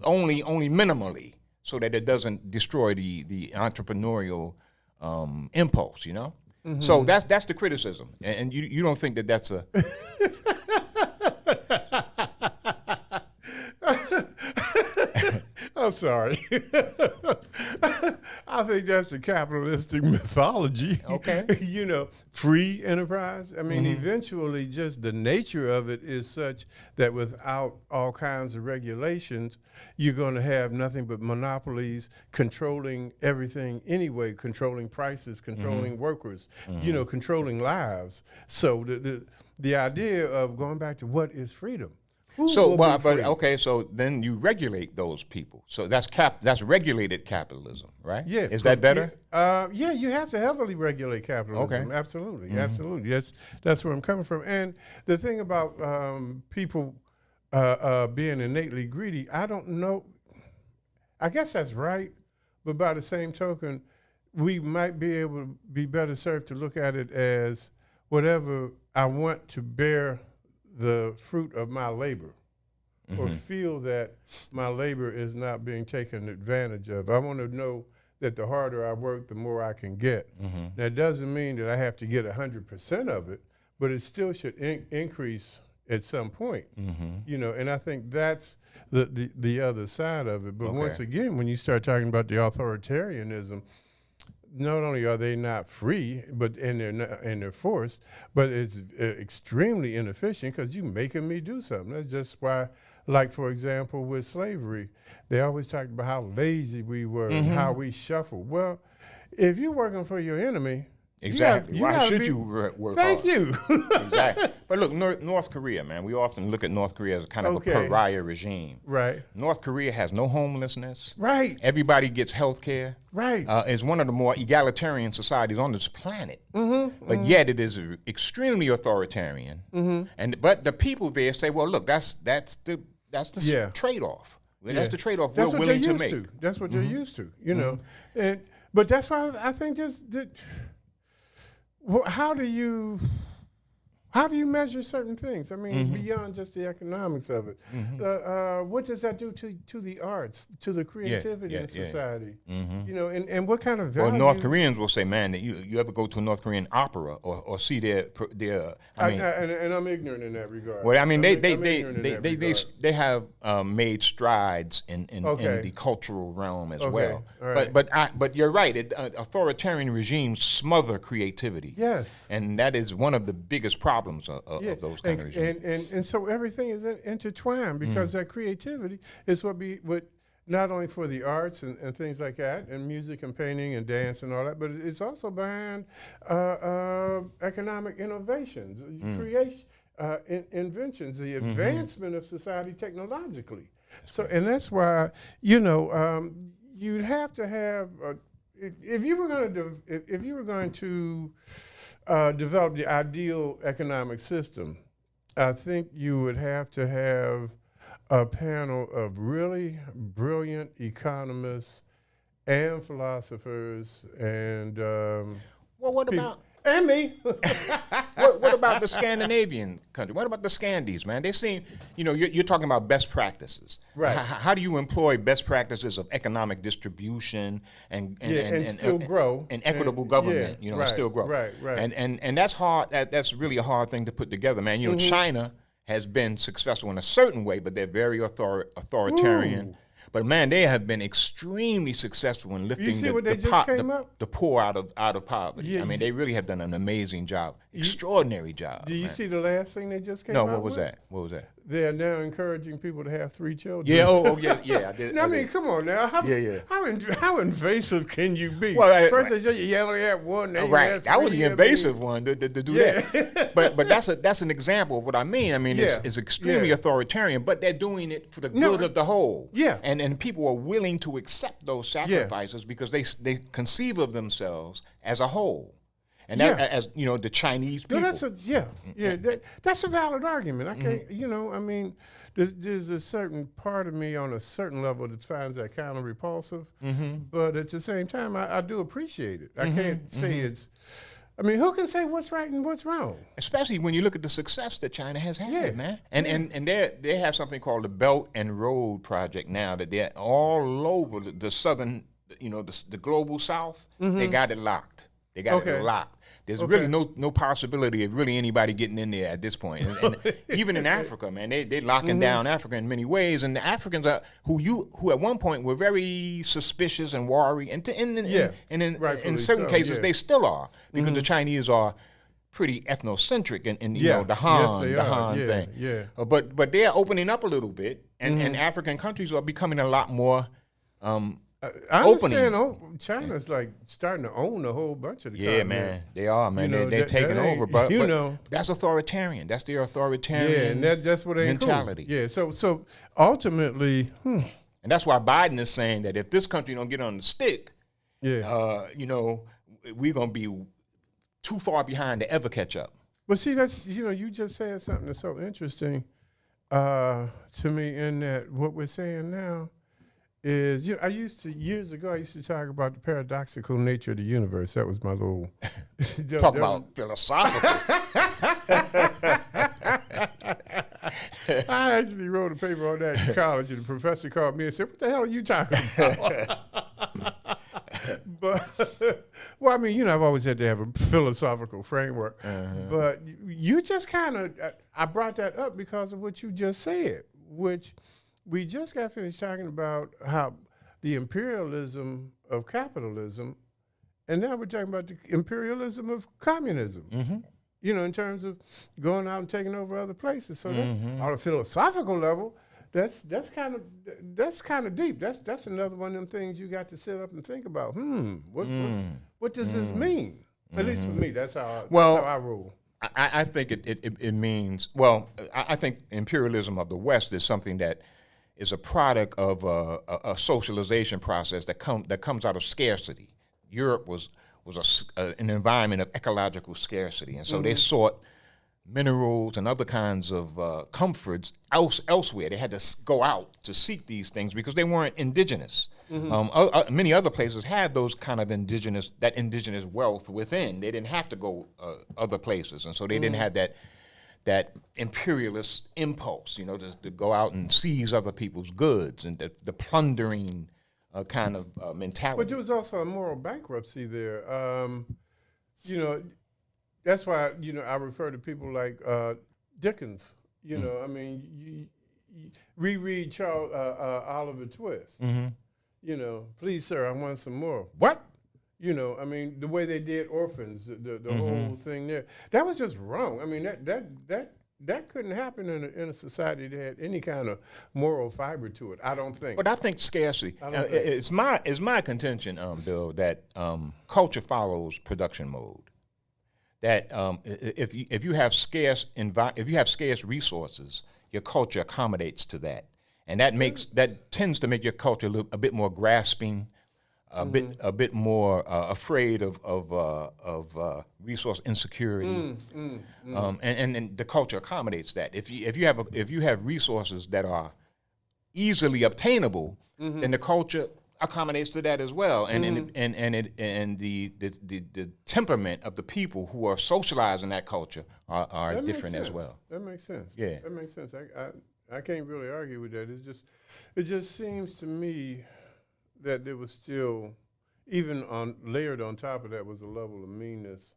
Only minimally, so that it doesn't destroy the entrepreneurial impulse. You know. So that's the criticism, and you don't think that that's a I'm sorry. I think that's the capitalistic mythology. Okay. Free enterprise. I mean, eventually just the nature of it is such that without all kinds of regulations, you're going to have nothing but monopolies controlling everything anyway, controlling prices, controlling workers, controlling lives. So the idea of going back to what is freedom? So then you regulate those people. So that's regulated capitalism, right? Yeah. Is that better? Yeah, you have to heavily regulate capitalism. Okay. Absolutely, absolutely. That's where I'm coming from. And the thing about people being innately greedy, I don't know. I guess that's right, but by the same token, we might be able to be better served to look at it as whatever I want to bear the fruit of my labor, or feel that my labor is not being taken advantage of. I want to know that the harder I work, the more I can get. That doesn't mean that I have to get 100% of it, but it still should increase at some point. And I think that's the other side of it. But once again, when you start talking about the authoritarianism, not only are they not free, but they're forced, but it's extremely inefficient because you're making me do something. That's just why, like for example, with slavery, they always talked about how lazy we were and how we shuffled. Well, if you're working for your enemy, exactly. Why should you work hard? Thank you. Exactly. But look, North Korea, man, we often look at North Korea as kind of a pariah regime. Right. North Korea has no homelessness. Right. Everybody gets health care. Right. It's one of the more egalitarian societies on this planet. But yet it is extremely authoritarian. But the people there say, well, look, that's the trade-off. That's the trade-off we're willing to make. That's what they're used to, But that's why I think how do you measure certain things? I mean, beyond just the economics of it. What does that do to the arts, to the creativity in society? And what kind of value? Well, North Koreans will say, man, that you ever go to a North Korean opera or see their and I'm ignorant in that regard. Well, I mean, they have made strides in the cultural realm as well. Right. But you're right. Authoritarian regimes smother creativity. Yes. And that is one of the biggest problems of those kind of regimes. And so everything is intertwined because that creativity is what not only for the arts and things like that, and music and painting and dance and all that, but it's also behind economic innovations, creation, inventions, the advancement of society technologically. So, and that's why you'd have to have if you were going to develop the ideal economic system, I think you would have to have a panel of really brilliant economists and philosophers and what about and me? what about the Scandinavian country? What about the Scandies, man? They seem, you're talking about best practices. Right. How do you employ best practices of economic distribution and still grow and equitable government? Right, still grow. Right. And that's hard. That's really a hard thing to put together, man. China has been successful in a certain way, but they're very authoritarian. Ooh. But man, they have been extremely successful in lifting the poor out of poverty. Yeah, I mean, they really have done an amazing job, extraordinary job. Do you see the last thing they just came out out with? No, what was that? that? What was that? they are now encouraging people to have 3 children. Yeah. Yeah. I did. I mean, come on now. Yeah. How invasive can you be? Well, first they say you only have 1. Then you right. have 3. That was the invasive one to do that. But that's an example of what I mean. I mean, it's extremely authoritarian, but they're doing it for the good of the whole. Yeah. And people are willing to accept those sacrifices because they conceive of themselves as a whole. And that, as you know, the Chinese people. No, that's a valid argument. I can't, I mean, there's a certain part of me on a certain level that finds that kind of repulsive. But at the same time, I do appreciate it. I can't say it's. I mean, who can say what's right and what's wrong? Especially when you look at the success that China has had, man. And they have something called the Belt and Road Project now that they're all over the southern, the global south. They got it locked. They got it locked. There's really no possibility of really anybody getting in there at this point. And even in Africa, man, they're locking down Africa in many ways. And the Africans are who at one point were very suspicious and worried, and in certain cases they still are, because the Chinese are pretty ethnocentric in the Han thing. Yeah. But they're opening up a little bit, and African countries are becoming a lot more. I understand. China's like starting to own a whole bunch of the continent. Man, they are, man. They're taking over, but that's authoritarian. That's their authoritarian. and that's what ain't mentality. Cool. Yeah, so ultimately, and that's why Biden is saying that if this country don't get on the stick, we're gonna be too far behind to ever catch up. But see, that's you just said something that's so interesting to me in that what we're saying now is, years ago I used to talk about the paradoxical nature of the universe. That was my little talk about philosophical. I actually wrote a paper on that in college, and the professor called me and said, "What the hell are you talking about?" But well, I mean, I've always had to have a philosophical framework. But you just kind of, I brought that up because of what you just said, which we just got finished talking about how the imperialism of capitalism, and now we're talking about the imperialism of communism. In terms of going out and taking over other places. So on a philosophical level, that's kind of deep. That's another one of them things you got to sit up and think about. What does this mean? At least for me, that's how I rule. I think it means, well, I think imperialism of the West is something that is a product of a socialization process that comes out of scarcity. Europe was an environment of ecological scarcity, and so they sought minerals and other kinds of comforts elsewhere. They had to go out to seek these things because they weren't indigenous. Many other places had those kind of indigenous wealth within. They didn't have to go other places, and so they didn't have that imperialist impulse, to go out and seize other people's goods and the plundering kind of mentality. But there was also a moral bankruptcy there. That's why I refer to people like Dickens. I mean, you reread Charles Oliver Twist. Please, sir, I want some more. What? I mean, the way they did orphans, the whole thing there, that was just wrong. I mean, that couldn't happen in a society that had any kind of moral fiber to it. I don't think. But I think scarcity. It's my contention, Bill, that culture follows production mode. That if you have scarce resources, your culture accommodates to that, and that tends to make your culture a bit more grasping. A bit more afraid of resource insecurity, and the culture accommodates that. If you have resources that are easily obtainable, then the culture accommodates to that as well. And the temperament of the people who are socializing that culture are different as well. That makes sense. Yeah, that makes sense. I can't really argue with that. It just seems to me that there was still, even layered on top of that, was a level of meanness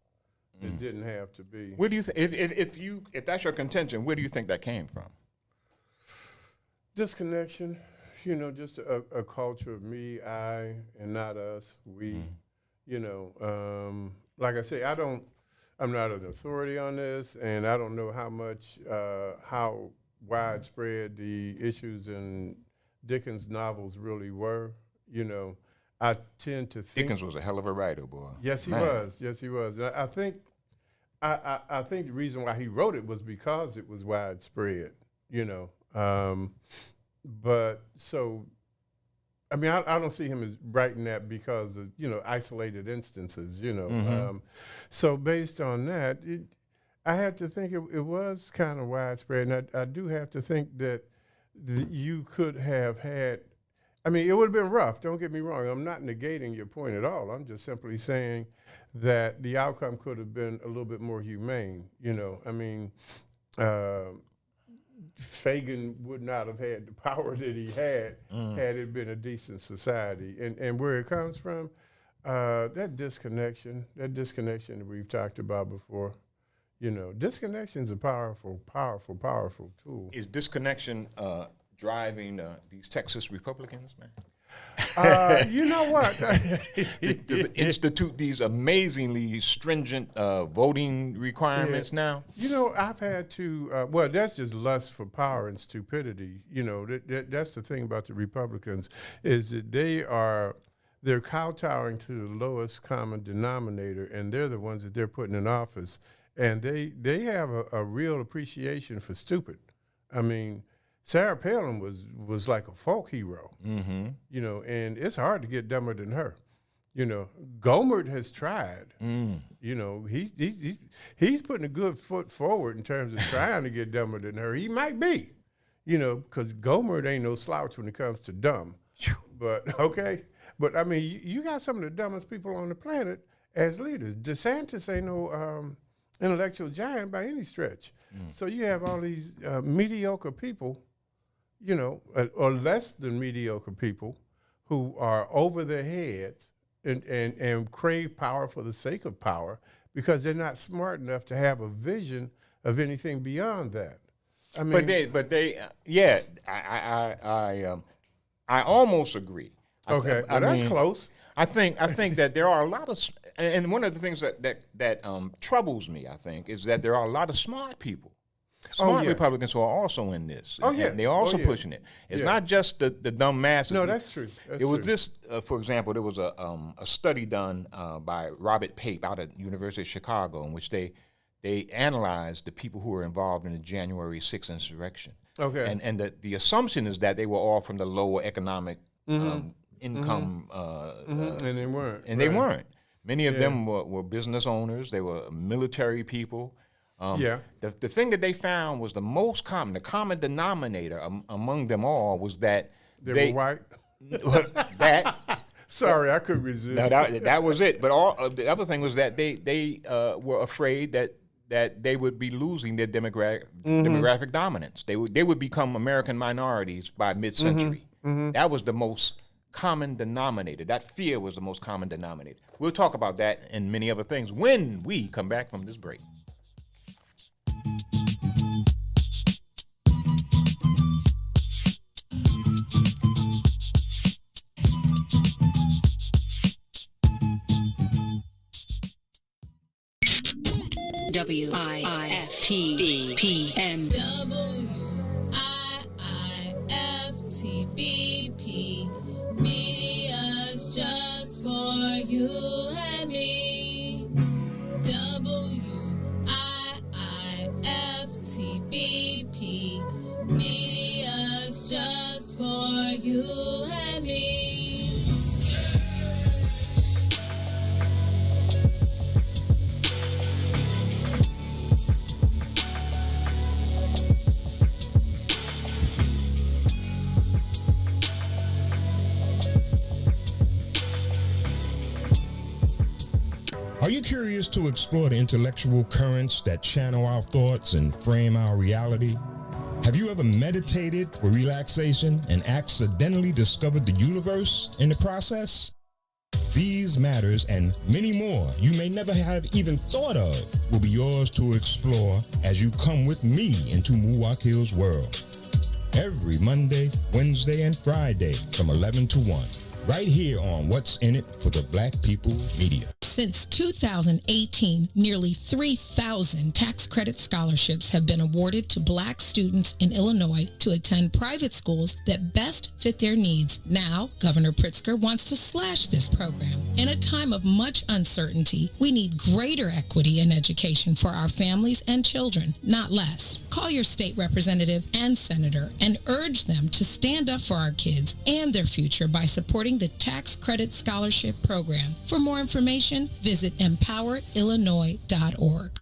that didn't have to be. Where do you if that's your contention, where do you think that came from? Disconnection, just a culture of me, I, and not us, we. Like I say, I'm not an authority on this, and I don't know how much how widespread the issues in Dickens' novels really were. You know, I tend to think Dickens was a hell of a writer, boy. Yes, he Man. was. Yes, he was. I think the reason why he wrote it was because it was widespread. You know, but so. I mean, I don't see him as writing that because of, you know, isolated instances, you know. So based on that, I had to think it was kind of widespread. And I do have to think that you could have had, I mean, it would have been rough. Don't get me wrong. I'm not negating your point at all. I'm just simply saying that the outcome could have been a little bit more humane, you know. I mean, Fagin would not have had the power that he had it been a decent society. And where it comes from, that disconnection that we've talked about before, you know, disconnection's a powerful tool. Is disconnection driving these Texas Republicans, man? You know what? to institute these amazingly stringent voting requirements now. You know, I've had to, well, that's just lust for power and stupidity. You know, that's the thing about the Republicans is that they're kowtowing to the lowest common denominator, and they're the ones that they're putting in office. And they have a real appreciation for stupid. I mean, Sarah Palin was like a folk hero, you know, and it's hard to get dumber than her. You know, Gohmert has tried. You know, he's putting a good foot forward in terms of trying to get dumber than her. He might be, you know, because Gohmert ain't no slouch when it comes to dumb. But, okay. But, I mean, you got some of the dumbest people on the planet as leaders. DeSantis ain't no intellectual giant by any stretch. So you have all these mediocre people, you know, or less than mediocre people who are over their heads and crave power for the sake of power because they're not smart enough to have a vision of anything beyond that. I mean, but they, yeah, I almost agree. Okay, that's close. I think that there are a lot of, and one of the things that troubles me, I think, is that there are a lot of smart people. Smart Republicans who are also in this. And they're also pushing it. It's not just the dumb masses. No, that's true. It was this, for example, there was a study done by Robert Pape out at University of Chicago in which they analyzed the people who were involved in the January 6th insurrection. Okay. And the assumption is that they were all from the lower economic income. And they weren't. And they weren't. Many of them were business owners. They were military people. The thing that they found was the common denominator among them all was that they were white. That sorry, I couldn't resist. No, that was it. But the other thing was that they were afraid that they would be losing their demographic dominance. They would become American minorities by mid-century. That was the most common denominator. That fear was the most common denominator. We'll talk about that and many other things when we come back from this break. WIIFTBPM. WIIFTBP. Media's just for you and me. WIIFTBP. Media's just for you and me. Are you curious to explore the intellectual currents that channel our thoughts and frame our reality? Have you ever meditated for relaxation and accidentally discovered the universe in the process? These matters and many more you may never have even thought of will be yours to explore as you come with me into Muwakkil'S world. Every Monday, Wednesday, and Friday from 11 to 1, right here on What's in It for the Black People Media. Since 2018, nearly 3,000 tax credit scholarships have been awarded to Black students in Illinois to attend private schools that best fit their needs. Now, Governor Pritzker wants to slash this program. In a time of much uncertainty, we need greater equity in education for our families and children, not less. Call your state representative and senator and urge them to stand up for our kids and their future by supporting the Tax Credit Scholarship Program. For more information, visit empowerillinois.org.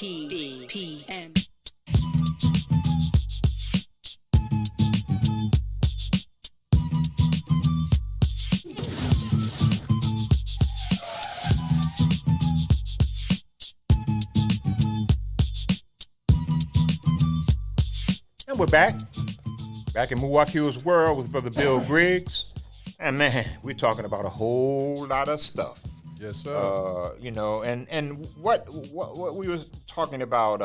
WIFTBPM. And we're back in Muwakkil'S world with Brother Bill Griggs. And man, we're talking about a whole lot of stuff. Yes, sir. You know, and what we were talking about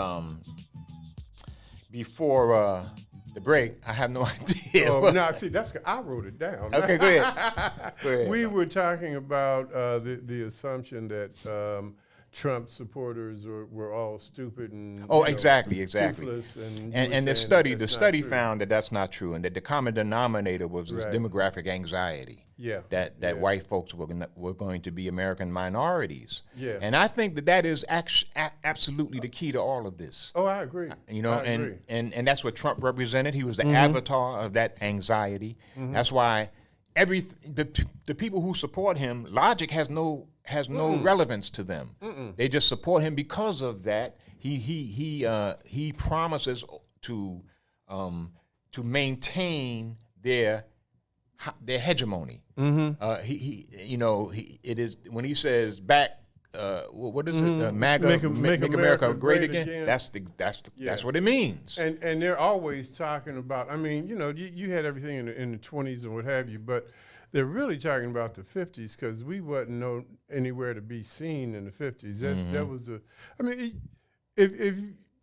before the break, I have no idea. Oh, no, see, I wrote it down. Okay, go ahead. We were talking about the assumption that Trump supporters were all stupid and exactly. toothless And the study found that that's not true, and that the common denominator was this demographic anxiety. Yeah. That white folks were going to be American minorities. Yeah. And I think that is absolutely the key to all of this. Oh, I agree. And that's what Trump represented. He was the avatar of that anxiety. That's why the people who support him, logic has no relevance to them. They just support him because of that. He promises to maintain their hegemony. It is when he says back. What is it? MAGA, make America great again. That's what it means. And they're always talking about. I mean, you had everything in the 20s and what have you, but they're really talking about the 50s because we wasn't anywhere to be seen in the 50s. That was the. I mean, if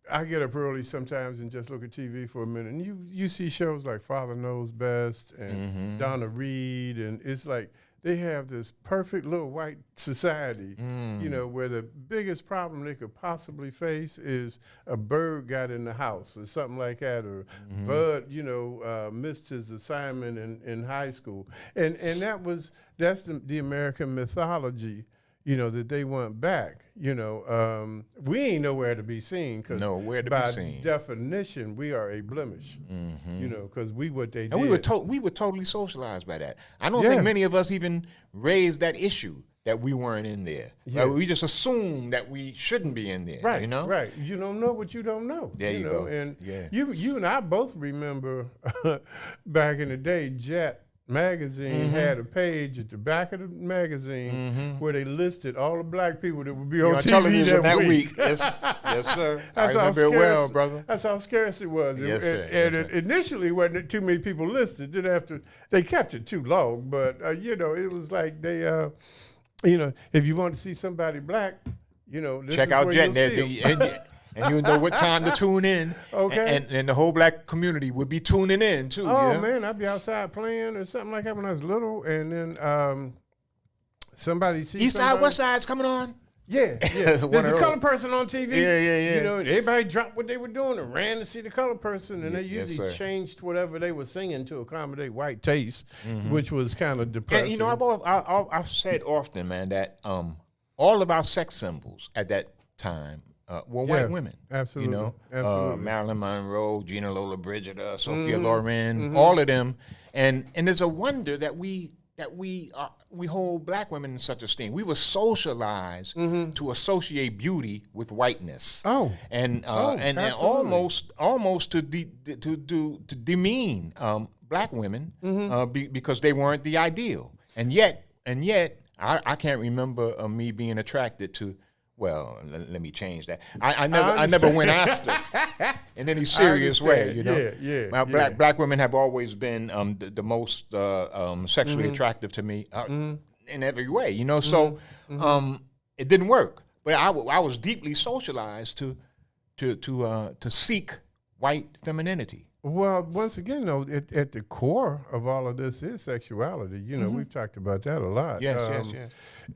I get up early sometimes and just look at TV for a minute, and you see shows like Father Knows Best and Donna Reed, and it's like they have this perfect little white society, where the biggest problem they could possibly face is a bird got in the house or something like that, or Bud, missed his assignment in high school, and that's the American mythology. That they want back. We ain't nowhere to be seen because by definition we are a blemish. Because we what they did. And we were totally socialized by that. I don't think many of us even raised that issue that we weren't in there. Yeah. We just assumed that we shouldn't be in there. Right. Right. You don't know what you don't know. There you go. And you and I both remember back in the day, Jet magazine had a page at the back of the magazine where they listed all the black people that would be on television that week. Yes, sir. I remember it well, brother. That's how scarce it was. Yes, sir. And initially, wasn't too many people listed. Then they kept it too long, but it was like they, if you want to see somebody black, this check is out where Jet. And you know what time to tune in. Okay. And the whole black community would be tuning in, too. Oh, man, I'd be outside playing or something like that when I was little. And then somebody sees East Side, West Side's coming on? Yeah. There's a color person on TV. Yeah. Everybody dropped what they were doing and ran to see the color person. And they usually changed whatever they were singing to accommodate white taste, which was kind of depressing. And, I've said often, man, that all of our sex symbols at that time were white women. Absolutely. Absolutely. Marilyn Monroe, Gina Lola Brigida, Sophia Loren, all of them. And there's a wonder that we hold black women in such esteem. We were socialized to associate beauty with whiteness. And almost to demean black women because they weren't the ideal. And yet I can't remember me being attracted to. Well, let me change that. I never went after in any serious way. Yeah. Black women have always been the most sexually attractive to me in every way. So it didn't work. But I was deeply socialized to seek white femininity. Well, once again, though, at the core of all of this is sexuality. We've talked about that a lot. Yes.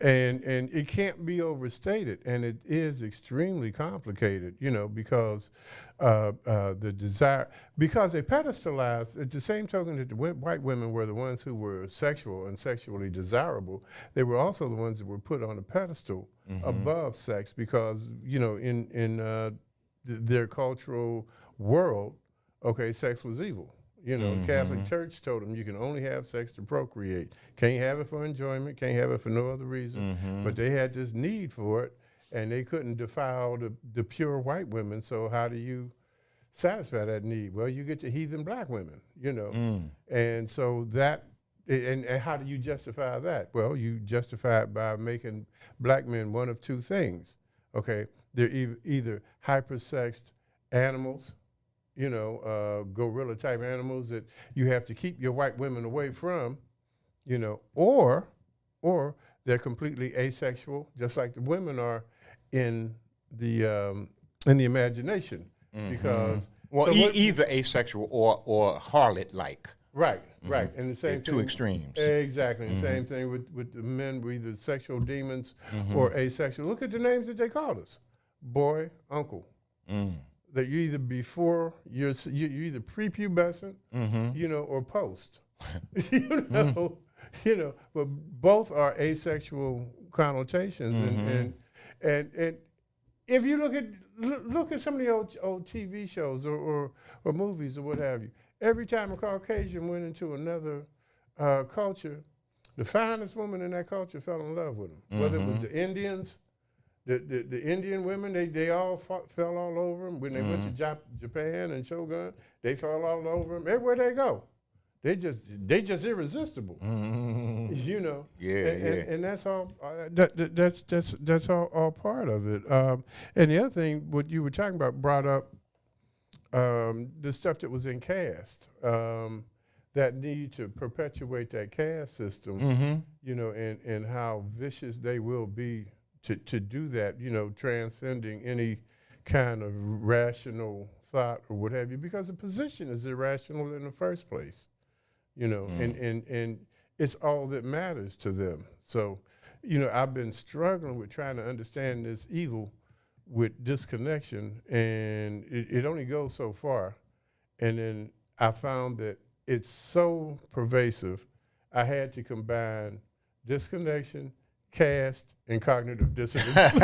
And it can't be overstated, and it is extremely complicated, because the desire, because they pedestalized, at the same token that the white women were the ones who were sexual and sexually desirable, they were also the ones that were put on a pedestal above sex because, in their cultural world, sex was evil. The Catholic Church told them you can only have sex to procreate. Can't have it for enjoyment, can't have it for no other reason. But they had this need for it, and they couldn't defile the pure white women. So how do you satisfy that need? Well, you get the heathen black women, And so that, and how do you justify that? Well, you justify it by making black men one of two things. They're either hypersexed animals, gorilla type animals that you have to keep your white women away from, or they're completely asexual, just like the women are in the imagination, because either asexual or harlot like. Right, right. And the same thing. Two extremes. Exactly. The same thing with the men were either sexual demons or asexual. Look at the names that they called us. Boy, uncle. That you either before, you're either prepubescent, or post. But both are asexual connotations. And if you look at some of the old TV shows or movies or what have you, every time a Caucasian went into another culture, the finest woman in that culture fell in love with him. Whether it was the Indians, the Indian women, they all fell all over him. When they went to Japan and Shogun, they fell all over him. Everywhere they go, they just irresistible. And that's all. That's all part of it. And the other thing, what you were talking about, brought up the stuff that was in caste that need to perpetuate that caste system. And how vicious they will be to do that. Transcending any kind of rational thought or what have you, because the position is irrational in the first place. And it's all that matters to them. So, I've been struggling with trying to understand this evil with disconnection, and it only goes so far. And then I found that it's so pervasive, I had to combine disconnection, caste, and cognitive dissonance.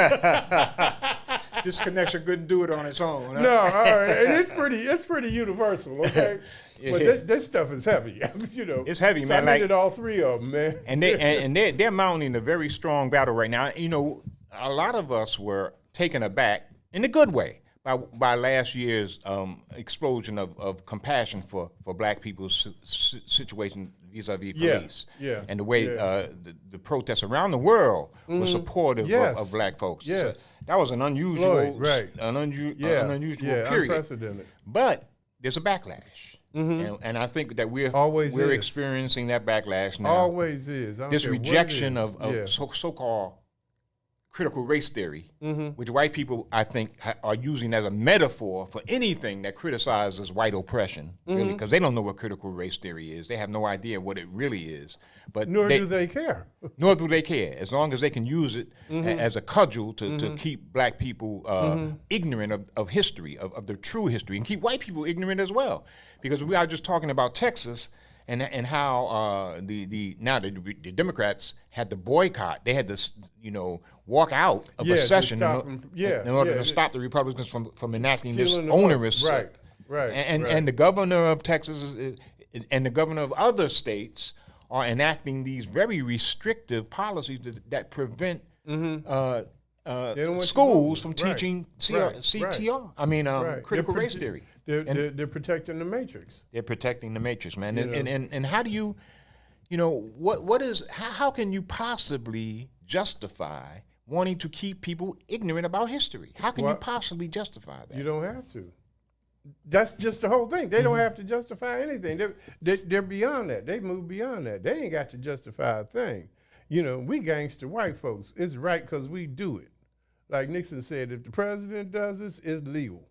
Disconnection couldn't do it on its own. Huh? No, all right. And it's pretty universal, okay? But this stuff is heavy, It's heavy, so man. I needed all three of them, man. And they're mounting a very strong battle right now. A lot of us were taken aback in a good way by last year's explosion of compassion for black people's situation vis-a-vis police. And the way the protests around the world were supportive of black folks. Yes. So that was an unusual, an unusual period. Unprecedented. But there's a backlash. And I think that we're experiencing that backlash now. Always is. This rejection of so-called critical race theory, which white people, I think, are using as a metaphor for anything that criticizes white oppression, really, because they don't know what critical race theory is. They have no idea what it really is. But Nor do they care. Nor do they care, as long as they can use it as a cudgel to keep black people ignorant of history, of their true history, and keep white people ignorant as well. Because we are just talking about Texas and how the Democrats had to boycott. They had to walk out of a session in order to stop the Republicans from enacting this onerous. Right. And the governor of Texas and the governor of other states are enacting these very restrictive policies that prevent schools from teaching CTR. I mean, critical race theory. They're protecting the matrix. They're protecting the matrix, man. And how do you, how can you possibly justify wanting to keep people ignorant about history? How can you possibly justify that? You don't have to. That's just the whole thing. They don't have to justify anything. They're beyond that. They move beyond that. They ain't got to justify a thing. We gangster white folks. It's right because we do it. Like Nixon said, if the president does this, it's legal.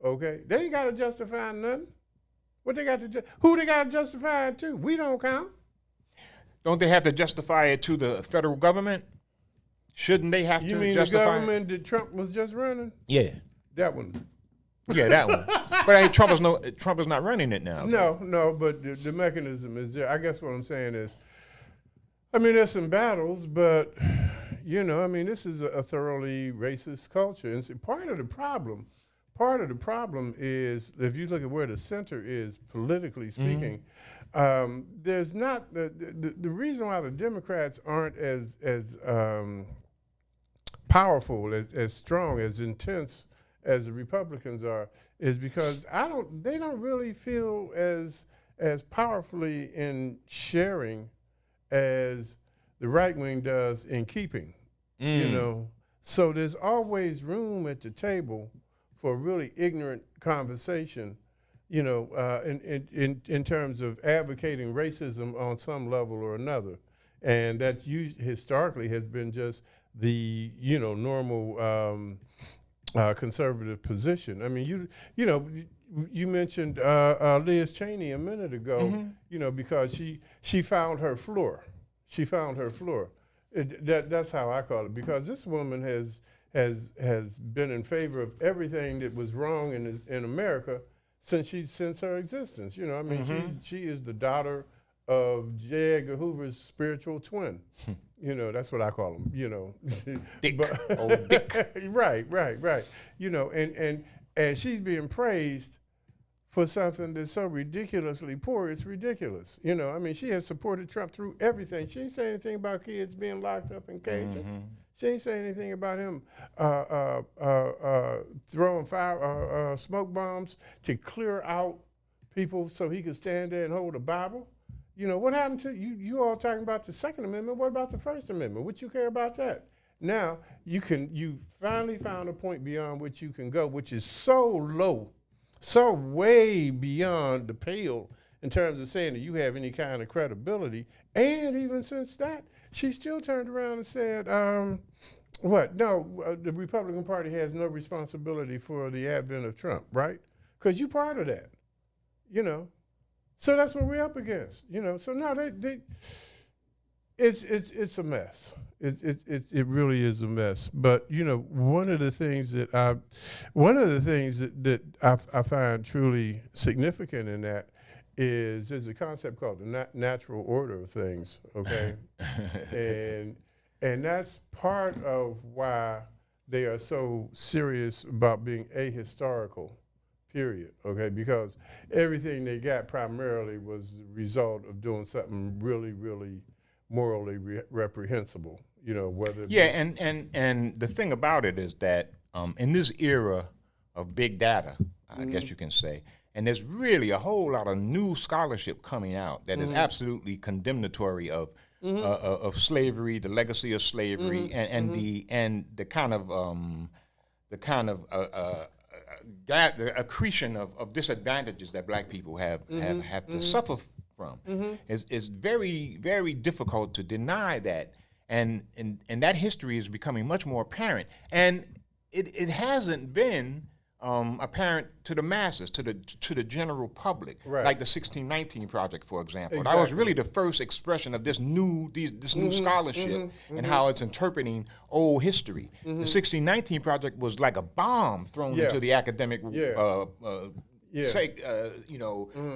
Okay? They ain't got to justify nothing. What they got to who they got to justify it to? We don't count. Don't they have to justify it to the federal government? Shouldn't they have to justify it? You mean the government that Trump was just running? Yeah. That one. Yeah, that one. But hey, Trump is not running it now. No, but the mechanism is there. I guess what I'm saying is, there's some battles, but, this is a thoroughly racist culture. And so part of the problem is, if you look at where the center is, politically speaking, there's not, the reason why the Democrats aren't as powerful, as strong, as intense as the Republicans are, is because they don't really feel as powerfully in sharing as the right wing does in keeping. So there's always room at the table for really ignorant conversation, in terms of advocating racism on some level or another, and that historically has been just the normal conservative position. you mentioned Liz Cheney a minute ago, because she found her floor. She found her floor. That's how I call it, because this woman has been in favor of everything that was wrong in America since her existence. She is the daughter of J. Edgar Hoover's spiritual twin. That's what I call him. Dick. Dick. Right. And she's being praised for something that's so ridiculously poor, it's ridiculous. She has supported Trump through everything. She didn't say anything about kids being locked up in cages. She didn't say anything about him throwing smoke bombs to clear out people so he could stand there and hold a Bible. What happened to you? You all talking about the Second Amendment. What about the First Amendment? What you care about that? Now you finally found a point beyond which you can go, which is so low, so way beyond the pale in terms of saying that you have any kind of credibility. And even since that, she still turned around and said, the Republican Party has no responsibility for the advent of Trump, right? Because you're part of that, So that's what we're up against, So no, it's a mess. It really is a mess. But one of the things that I find truly significant in that is there's a concept called the natural order of things. Okay, and that's part of why they are so serious about being ahistorical. Period. Okay, because everything they got primarily was the result of doing something really, really morally reprehensible. Whether and the thing about it is that in this era of big data, I guess you can say, and there's really a whole lot of new scholarship coming out that is absolutely condemnatory of slavery, the legacy of slavery, and the kind of the accretion of disadvantages that black people have to suffer from. Is very, very difficult to deny that. And that history is becoming much more apparent. And it hasn't been apparent to the masses, to the general public, right. Like the 1619 Project, for example. Exactly. That was really the first expression of this new scholarship and how it's interpreting old history. The 1619 Project was like a bomb thrown into the academic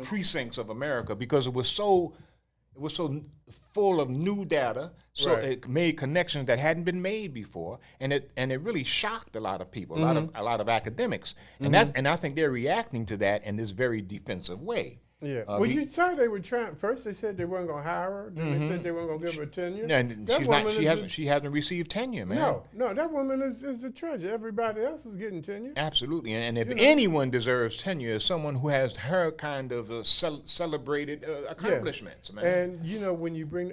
precincts of America because it was so full of new data, so it made connections that hadn't been made before, and it really shocked a lot of people, a lot of academics, and I think they're reacting to that in this very defensive way. Yeah. Well, you saw they were trying. First, they said they weren't going to hire her. Then they said they weren't going to give her tenure. And she hasn't received tenure, man. No, that woman is a treasure. Everybody else is getting tenure. Absolutely. And if anyone deserves tenure, it's someone who has her kind of celebrated accomplishments, man. And when you bring,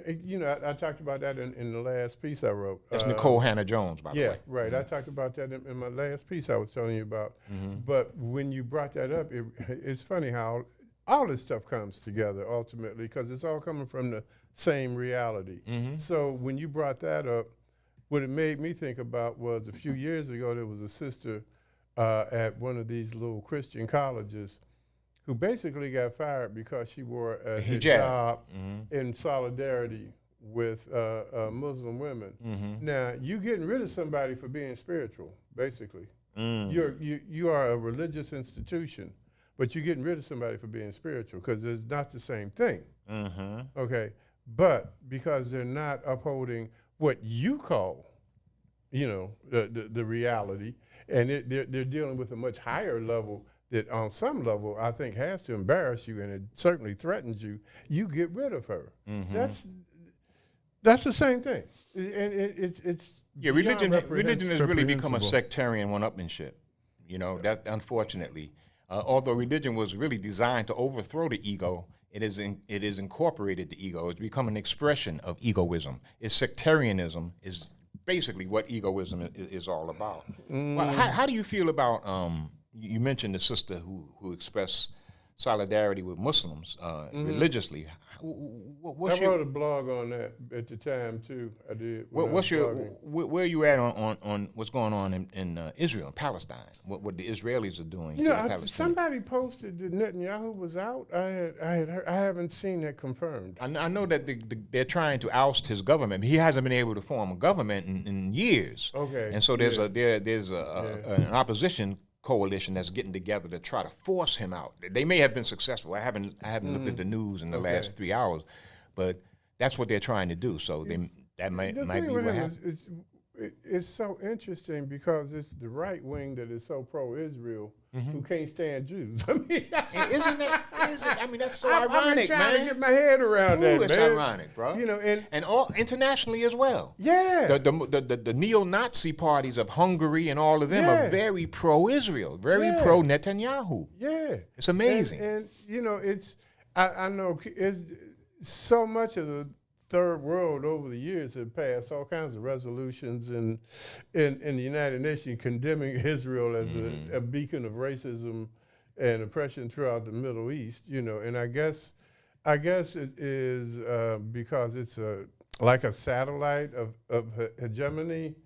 I talked about that in the last piece I wrote. That's Nicole Hannah-Jones, by the way. Yeah, right. I talked about that in my last piece I was telling you about. But when you brought that up, it's funny how all this stuff comes together ultimately because it's all coming from the same reality. So when you brought that up, what it made me think about was a few years ago there was a sister at one of these little Christian colleges who basically got fired because she wore a hijab in solidarity with Muslim women. Now, you getting rid of somebody for being spiritual, basically. You are a religious institution. But you're getting rid of somebody for being spiritual because it's not the same thing. Okay, but because they're not upholding what you call, the reality, and they're dealing with a much higher level that on some level I think has to embarrass you and it certainly threatens you, you get rid of her. That's the same thing. And it's religion has really become a sectarian one-upmanship. That unfortunately. Although religion was really designed to overthrow the ego, it is incorporated the ego. It's become an expression of egoism. Sectarianism is basically what egoism is all about. Well, how do you feel about, you mentioned the sister who expressed solidarity with Muslims religiously. I wrote a blog on that at the time too. I did. Where are you at on what's going on in Israel and Palestine? What the Israelis are doing? You know, somebody posted that Netanyahu was out. I haven't seen that confirmed. I know that they're trying to oust his government. He hasn't been able to form a government in years. Okay. And so there's an opposition coalition that's getting together to try to force him out. They may have been successful. I haven't looked at the news in the last 3 hours, but that's what they're trying to do. So that might be what happens. It's so interesting because it's the right wing that is so pro-Israel who can't stand Jews. I mean, isn't it? I mean, that's so ironic, man. I'm trying to get my head around that. It's ironic, bro. You know, and all internationally as well. Yeah. The neo-Nazi parties of Hungary and all of them are very pro-Israel, very pro-Netanyahu. Yeah. It's amazing. And you know, I know it's so much of the third world over the years have passed all kinds of resolutions in the United Nations condemning Israel as a beacon of racism and oppression throughout the Middle East, you know, and I guess it is because it's like a satellite of hegemony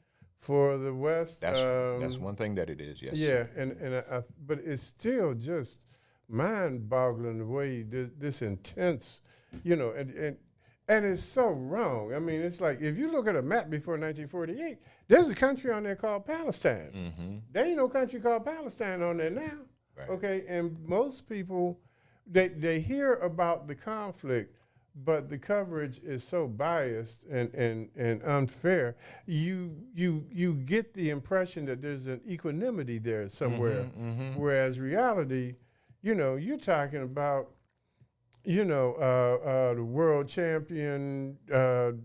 for the West. That's one thing that it is, yes. Yeah, but it's still just mind-boggling the way this intense, you know, and it's so wrong. I mean, it's like if you look at a map before 1948, there's a country on there called Palestine. There ain't no country called Palestine on there now. Right. Okay, and most people, they hear about the conflict, but the coverage is so biased and unfair. You get the impression that there's an equanimity there somewhere, whereas reality, you know, you're talking about, you know, the world champion, who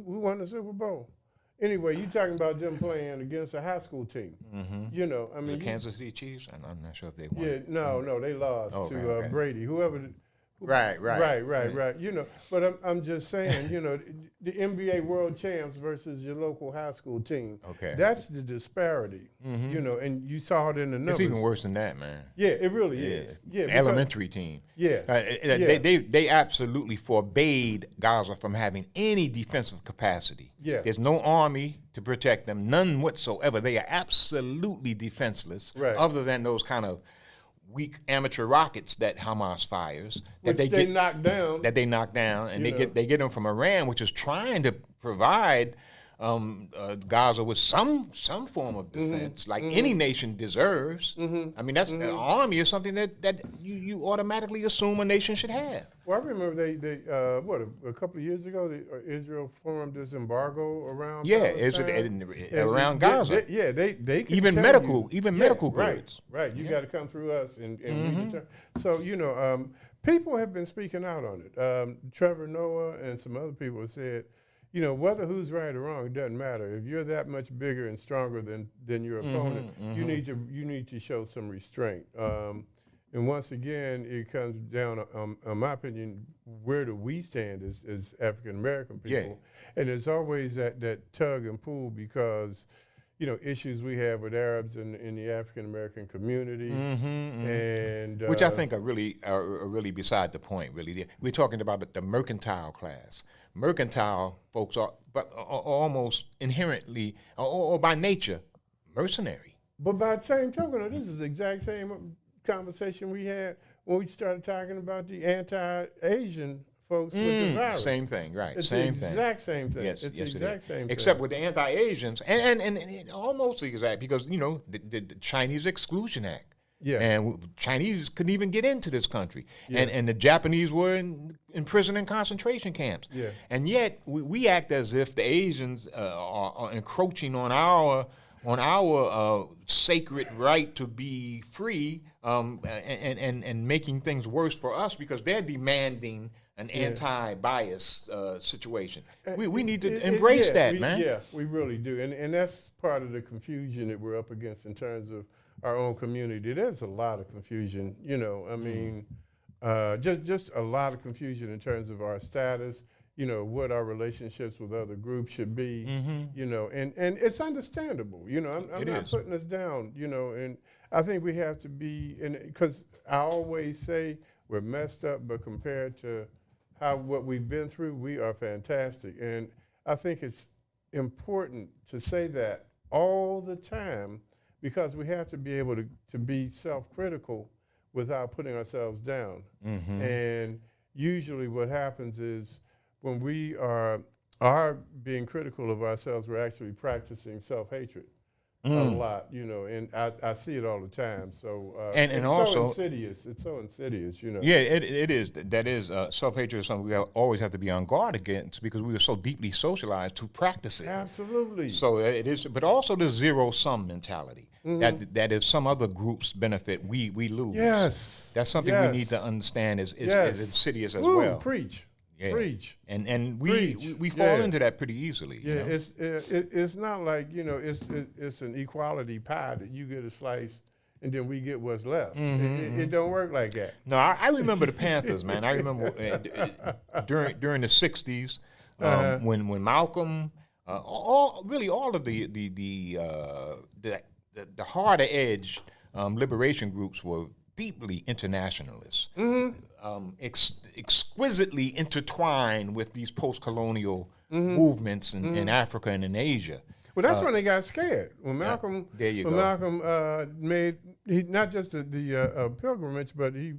won the Super Bowl? Anyway, you're talking about them playing against a high school team. You know, I mean, the Kansas City Chiefs. I'm not sure if they won. Yeah, no, they lost to Brady. Whoever. Right. You know, but I'm just saying, you know, the NBA world champs versus your local high school team. Okay. That's the disparity, you know, and you saw it in the numbers. It's even worse than that, man. Yeah, it really is. Yeah, elementary team. Yeah. They absolutely forbade Gaza from having any defensive capacity. Yeah. There's no army to protect them, none whatsoever. They are absolutely defenseless, other than those kind of weak amateur rockets that Hamas fires, that they knock down, and they get them from Iran, which is trying to provide Gaza with some form of defense, like any nation deserves. I mean, that's the army is something that you automatically assume a nation should have. Well, I remember they a couple of years ago, Israel formed this embargo around around Gaza. They even medical goods. Right. You got to come through us, and we return. So you know, people have been speaking out on it. Trevor Noah and some other people have said, you know, whether who's right or wrong, it doesn't matter. If you're that much bigger and stronger than your opponent, you need to show some restraint. And once again, it comes down, in my opinion, where do we stand as African American people? And there's always that tug and pull because, you know, issues we have with Arabs in the African American community, and which I think are really beside the point. Really, we're talking about the mercantile class. Mercantile folks are almost inherently or by nature mercenary. But by the same token, this is the exact same conversation we had when we started talking about the anti-Asian folks with the virus. Same thing, right? It's same the thing. exact same thing. Yes, it's yes, the exact same thing. Except with the anti-Asians, and almost the exact, because, you know, the Chinese Exclusion Act. Yeah. And Chinese couldn't even get into this country. Yeah. And the Japanese were in prison and concentration camps. Yeah. And yet we act as if the Asians are encroaching on our sacred right to be free, and making things worse for us because they're demanding an anti-bias situation. We need to embrace that, man. Yeah, we really do. And that's part of the confusion that we're up against in terms of our own community. There's a lot of confusion, you know. I mean, just a lot of confusion in terms of our status, you know, what our relationships with other groups should be, you know, and it's understandable, you know. I'm not putting us down, you know, and I think we have to be, because I always say we're messed up, but compared to what we've been through, we are fantastic. And I think it's important to say that all the time, because we have to be able to be self-critical without putting ourselves down. And usually what happens is when we are being critical of ourselves, we're actually practicing self-hatred a lot, and I see it all the time. So and it's also so insidious. It's so insidious, Yeah, it is. That is self-hatred is something we always have to be on guard against because we were so deeply socialized to practice it. Absolutely. So it is, but also the zero-sum mentality. That if some other groups benefit, we lose. Yes. That's something we need to understand is insidious as well. Preach. Yeah. Preach. And we fall into that pretty easily. Yeah, it's not like, it's an equality pie that you get a slice and then we get what's left. It don't work like that. No, I remember the Panthers, man. I remember during the 60s when Malcolm, all of the harder edge liberation groups were deeply internationalist, exquisitely intertwined with these post-colonial movements in Africa and in Asia. Well, that's when they got scared. When Malcolm, Malcolm made not just the pilgrimage, but he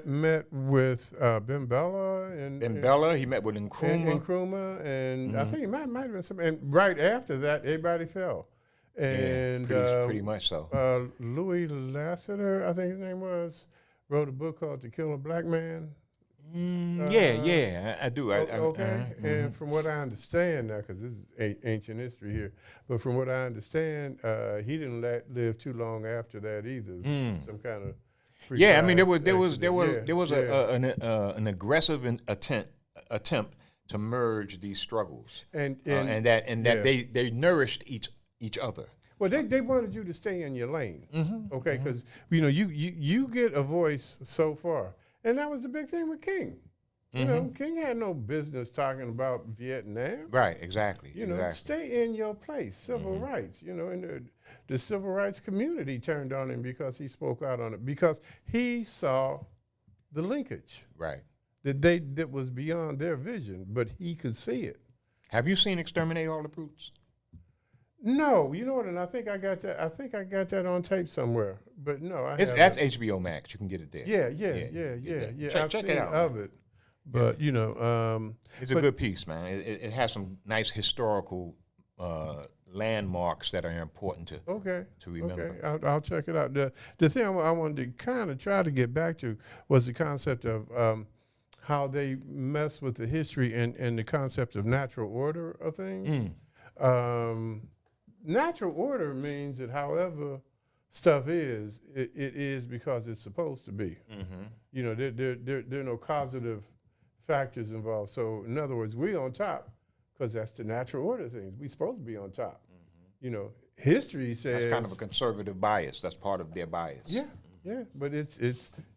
met with Ben Bella he met with Nkrumah, and I think he might have been some. And right after that, everybody fell. And pretty much so. Louis Lasseter, I think his name was, wrote a book called "To Kill a Black Man." I do. And from what I understand now, because this is ancient history here, but from what I understand, he didn't live too long after that either. Some kind of there was an aggressive attempt to merge these struggles, and that they nourished each other. Well, they wanted you to stay in your lane, okay? Because you get a voice so far, and that was the big thing with King. King had no business talking about Vietnam. Right, exactly. Stay in your place. Civil rights. And the civil rights community turned on him because he spoke out on it, because he saw the linkage. Right. That was beyond their vision, but he could see it. Have you seen Exterminate All the Brutes? No, you know what? And I think I got that. I think I got that on tape somewhere. But no, that's HBO Max. You can get it there. Yeah. Check it out. Of it, but it's a good piece, man. It has some nice historical landmarks that are important to remember. Okay, I'll check it out. The thing I wanted to kind of try to get back to was the concept of how they mess with the history and the concept of natural order of things. Natural order means that however stuff is, it is because it's supposed to be. There are no causative factors involved. So in other words, we on top because that's the natural order of things. We're supposed to be on top. History says that's kind of a conservative bias. That's part of their bias. Yeah, but it's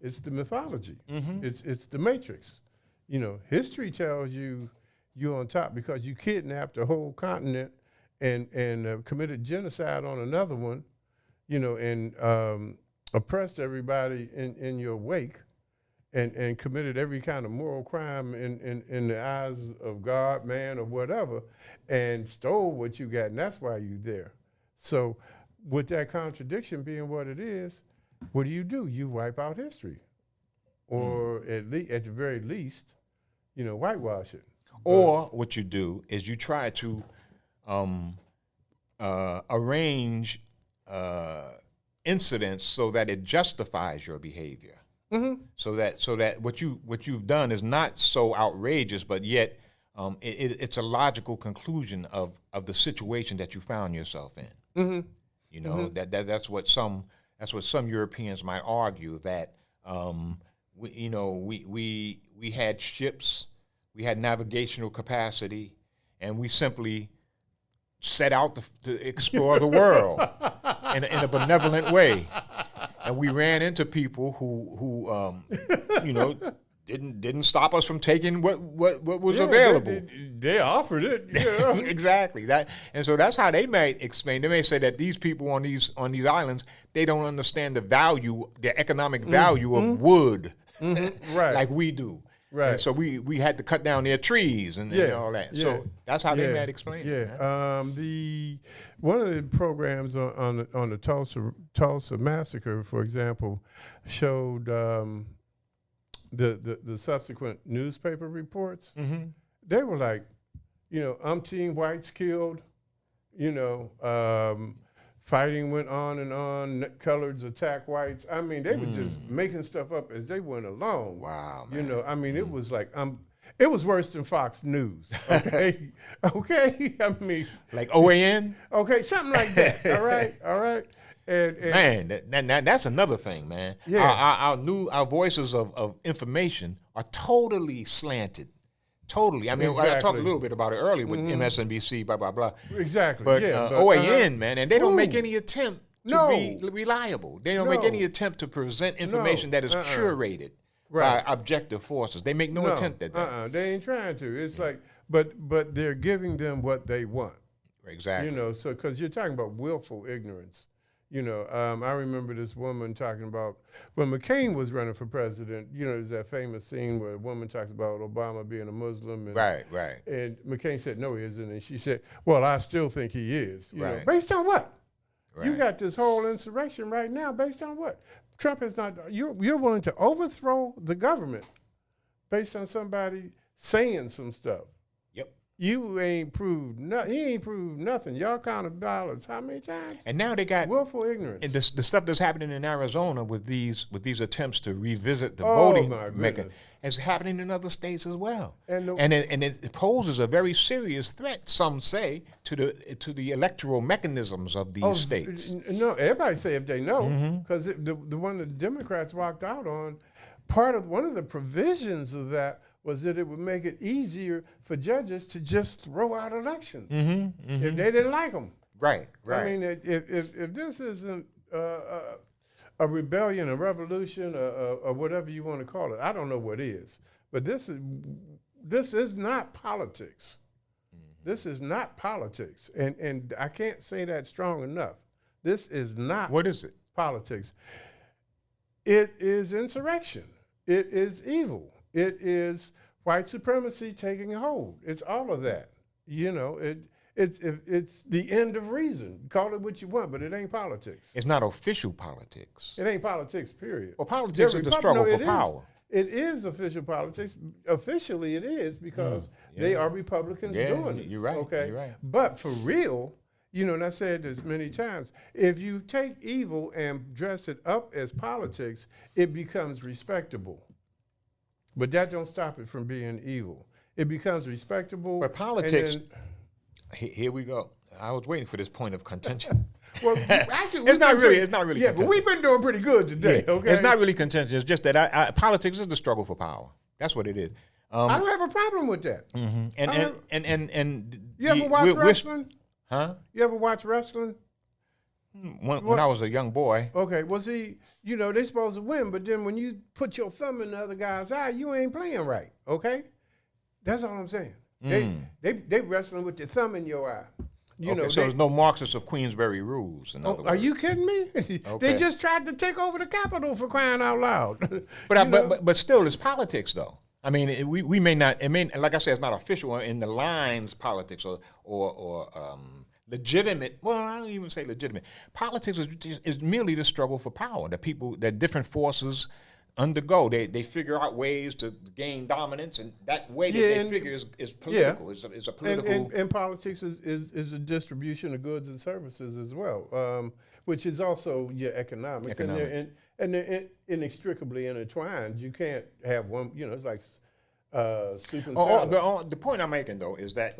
the mythology. It's the matrix. History tells you you're on top because you kidnapped a whole continent and committed genocide on another one, and oppressed everybody in your wake, and committed every kind of moral crime in the eyes of God, man, or whatever, and stole what you got, and that's why you're there. So with that contradiction being what it is, what do? You wipe out history, or at the very least, whitewash it. Or what you do is you try to arrange incidents so that it justifies your behavior. So that what you've done is not so outrageous, but yet it's a logical conclusion of the situation that you found yourself in. That's what some Europeans might argue, that we had ships. We had navigational capacity, and we simply set out to explore the world in a benevolent way. And we ran into people who didn't stop us from taking what was available. They offered it. Yeah. Exactly. And so that's how they may explain. They may say that these people on these islands, they don't understand the economic value of wood, right? like we do. Right. And so we had to cut down their trees and all that. Yeah. So that's how they might explain it. Yeah. One of the programs on the Tulsa massacre, for example, showed the subsequent newspaper reports. Mm-hmm. They were like, umpteen whites killed, fighting went on and on, coloreds attack whites. I mean, they were just making stuff up as they went along. Wow, man. It was like, it was worse than Fox News, okay? Okay? I mean. Like OAN? Okay, something like that, all right? And man, that's another thing, man. Yeah. Our voices of information are totally slanted. Totally. I mean, exactly. I talked a little bit about it earlier with MSNBC, blah, blah, blah. Exactly. But OAN, man, and they don't make any attempt to be reliable. They don't make any attempt to present information that is curated by objective forces. They make no attempt at that. They ain't trying to. It's like, but they're giving them what they want. Exactly. So because you're talking about willful ignorance. I remember this woman talking about when McCain was running for president. There's that famous scene where a woman talks about Obama being a Muslim. And, right. And McCain said, no, he isn't. And she said, well, I still think he is. You know, Right. based on what? Right. You got this whole insurrection right now based on what? Trump is not, you're willing to overthrow the government based on somebody saying some stuff. You ain't proved nothing. He ain't proved nothing. Y'all counted ballots how many times? And now they got willful ignorance. And the stuff that's happening in Arizona with these attempts to revisit the voting mechanism is happening in other states as well. And it poses a very serious threat, some say, to the electoral mechanisms of these states. No, everybody say if they know, because the one the Democrats walked out on, one of the provisions of that was that it would make it easier for judges to just throw out elections if they didn't like them. Right. I mean, if this isn't a rebellion, a revolution, or whatever you want to call it, I don't know what is. But this is not politics. This is not politics, and I can't say that strong enough. This is not. What is it? Politics. It is insurrection. It is evil. It is white supremacy taking hold. It's all of that. It's the end of reason. Call it what you want, but it ain't politics. It's not official politics. It ain't politics, period. Well, politics is the struggle for power. It is official politics. Officially, it is because they are Republicans doing it. You're right. Okay. You're right. But for real, and I said this many times, if you take evil and dress it up as politics, it becomes respectable. But that don't stop it from being evil. It becomes respectable. But politics, here we go. I was waiting for this point of contention. Well, actually, it's not really. Yeah, but we've been doing pretty good today. Yeah, okay, it's not really contention. It's just that politics is the struggle for power. That's what it is. I don't have a problem with that. Mm-hmm. And you ever watch wrestling? Huh? You ever watch wrestling? When I was a young boy. Okay, well, see, they're supposed to win, but then when you put your thumb in the other guy's eye, you ain't playing right, okay? That's all I'm saying. They wrestling with their thumb in your eye. So there's no Marxists of Queensberry rules, in other words. Are you kidding me? Okay. They just tried to take over the Capitol for crying out loud. But still, it's politics, though. I mean, we may not, like I said, it's not official in the lines politics or legitimate. Well, I don't even say legitimate. Politics is merely the struggle for power that different forces undergo. They figure out ways to gain dominance, and that way that they figure is political. Yeah. It's a political. And politics is a distribution of goods and services as well, which is also your economics. And they're inextricably intertwined. You can't have one. It's like soup and salad. The point I'm making, though, is that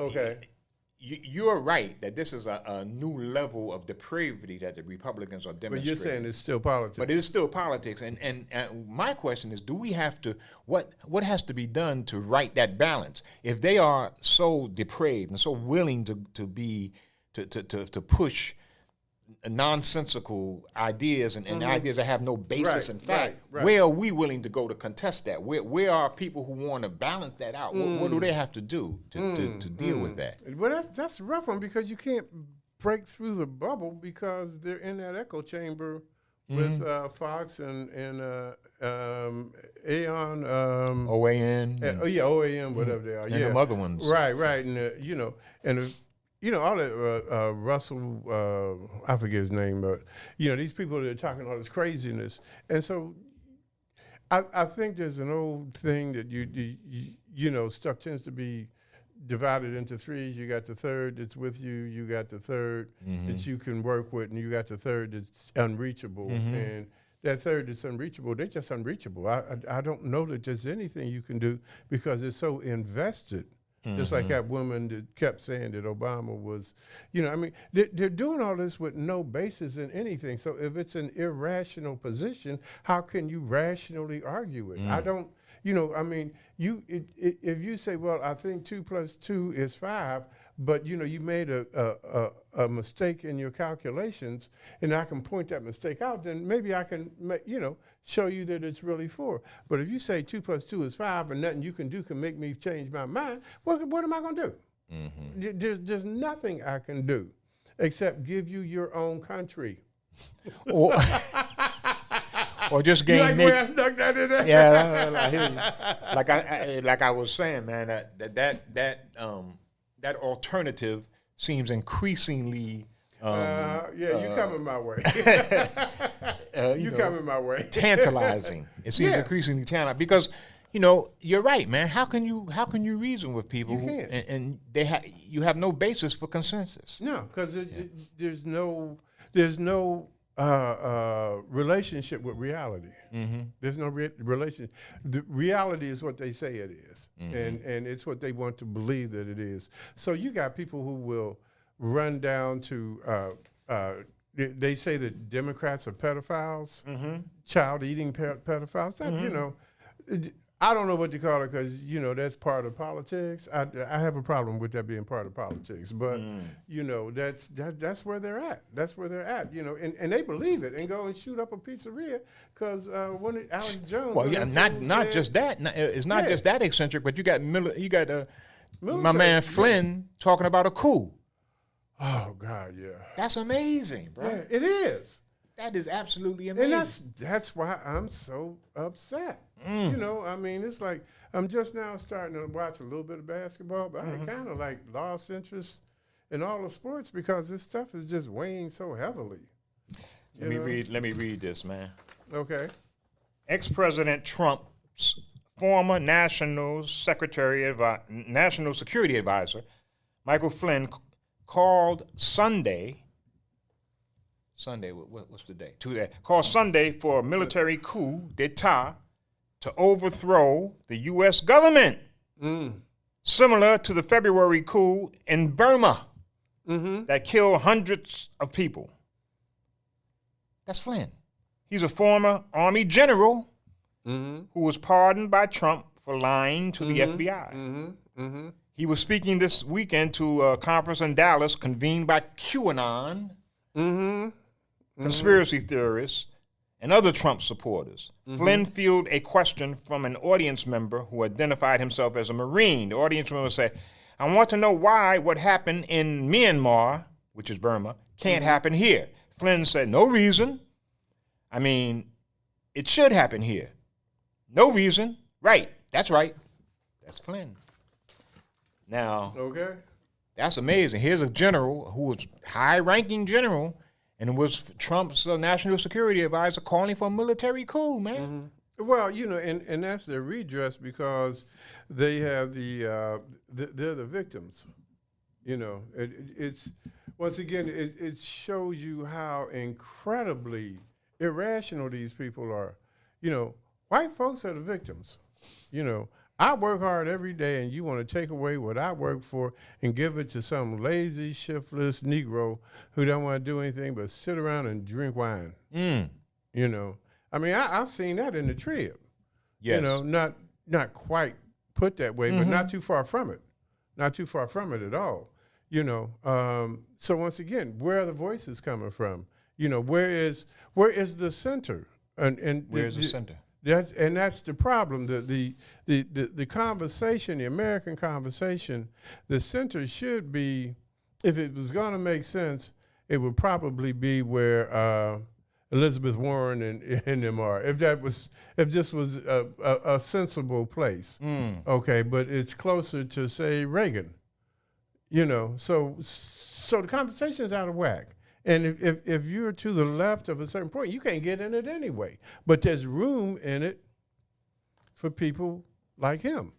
you're right that this is a new level of depravity that the Republicans are demonstrating. But you're saying it's still politics. But it is still politics. And my question is, do we have to, what has to be done to right that balance? If they are so depraved and so willing to push nonsensical ideas and ideas that have no basis in fact. Right. Where are we willing to go to contest that? Where are people who want to balance that out? What do they have to do to deal with that? Well, that's a rough one because you can't break through the bubble because they're in that echo chamber with Fox and Aeon. OAN. OAN, whatever they are. And them other ones. Right. And, all that Russell, I forget his name, but, these people that are talking all this craziness. And so I think there's an old thing that, stuff tends to be divided into threes. You got the third that's with you. You got the third that you can work with, and you got the third that's unreachable. And that third that's unreachable, they're just unreachable. I don't know that there's anything you can do because it's so invested. Just like that woman that kept saying that Obama was, they're doing all this with no basis in anything. So if it's an irrational position, how can you rationally argue it? I don't. If you say, well, I think 2 + 2 is 5, but you made a mistake in your calculations, and I can point that mistake out, then maybe I can, show you that it's really 4. But if you say 2 + 2 is 5, and nothing you can do can make me change my mind, what am I going to do? There's nothing I can do except give you your own country. Or just gain. You like the way I stuck that in there? Yeah, I hear you. Like I was saying, man, that alternative seems increasingly. You coming my way. You coming my way. Tantalizing. It seems increasingly tantalizing because you're right, man. How can you reason with people and you have no basis for consensus? No, because there's no relationship with reality. There's no relation. The reality is what they say it is, and it's what they want to believe that it is. So you got people who will run down to. They say that Democrats are pedophiles, child eating pedophiles. That, I don't know what to call it because that's part of politics. I have a problem with that being part of politics, but that's where they're at. That's where they're at. And they believe it and go and shoot up a pizzeria because when Alex Jones. Well, yeah, not just that. It's not just that eccentric, but you got my man Flynn talking about a coup. Oh God, yeah. That's amazing, bro. Yeah, it is. That is absolutely amazing. And that's why I'm so upset. It's like I'm just now starting to watch a little bit of basketball, but I kind of lost interest in all the sports because this stuff is just weighing so heavily. Let me read this, man. Okay. Ex-President Trump's former National Security Advisor, Michael Flynn, called Sunday. What's the day? Tuesday. Called Sunday for a military coup d'etat to overthrow the U.S. government, similar to the February coup in Burma that killed hundreds of people. That's Flynn. He's a former Army general who was pardoned by Trump for lying to the FBI. He was speaking this weekend to a conference in Dallas convened by QAnon, conspiracy theorists, and other Trump supporters. Flynn fielded a question from an audience member who identified himself as a Marine. The audience member said, I want to know why what happened in Myanmar, which is Burma, can't happen here. Flynn said, no reason. I mean, it should happen here. No reason. Right. That's right. That's Flynn. Now, okay, that's amazing. Here's a general who was high-ranking general and was Trump's national security advisor calling for a military coup, man. Well, and that's their redress because they have they're the victims. It's once again, it shows you how incredibly irrational these people are. White folks are the victims. I work hard every day, and you want to take away what I work for and give it to some lazy, shiftless Negro who don't want to do anything but sit around and drink wine. I've seen that in the Trib. Yes. Not quite put that way, but not too far from it. Not too far from it at all. You know, so once again, where are the voices coming from? You know, where is the center? And Where's the center? That's the problem. The conversation, the American conversation, the center should be, if it was going to make sense, it would probably be where Elizabeth Warren and them are. If this was a sensible place, okay. But it's closer to, say, Reagan. You know, so the conversation is out of whack. And if you're to the left of a certain point, you can't get in it anyway. But there's room in it for people like him.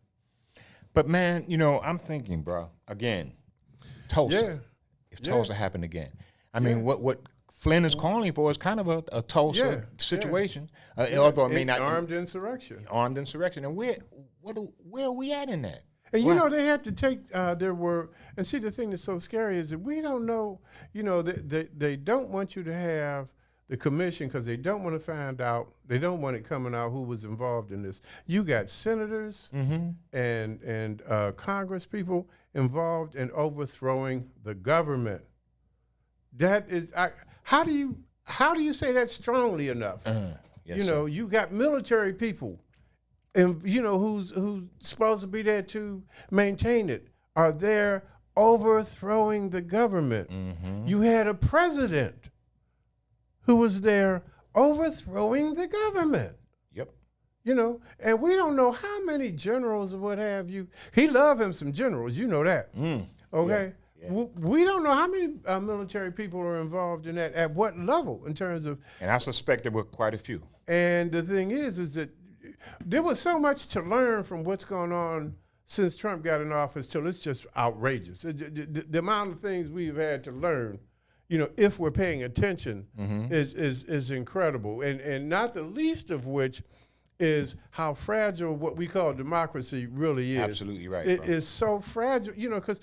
But man, you know, I'm thinking, bro, again, Tulsa. Yeah. If Tulsa happened again, I mean, what Flynn is calling for is kind of a Tulsa situation. Although it may not armed insurrection. Armed insurrection, and where are we at in that? And you know, they had to take and see, the thing that's so scary is that we don't know. You know, they don't want you to have the commission because they don't want to find out. They don't want it coming out who was involved in this. You got senators and Congress people involved in overthrowing the government. That is, how do you say that strongly enough? Yes, you know, you got military people, and you know who's supposed to be there to maintain it, are there overthrowing the government. You had a president who was there overthrowing the government. Yep. You know, and we don't know how many generals or what have you. He loved him some generals, you know that. Okay. Yeah. We don't know how many military people are involved in that, at what level in terms of. And I suspect there were quite a few. And the thing is that there was so much to learn from what's going on since Trump got in office till it's just outrageous. The amount of things we've had to learn, you know, if we're paying attention, is incredible. And not the least of which is how fragile what we call democracy really is. Absolutely right. It is so fragile, you know, because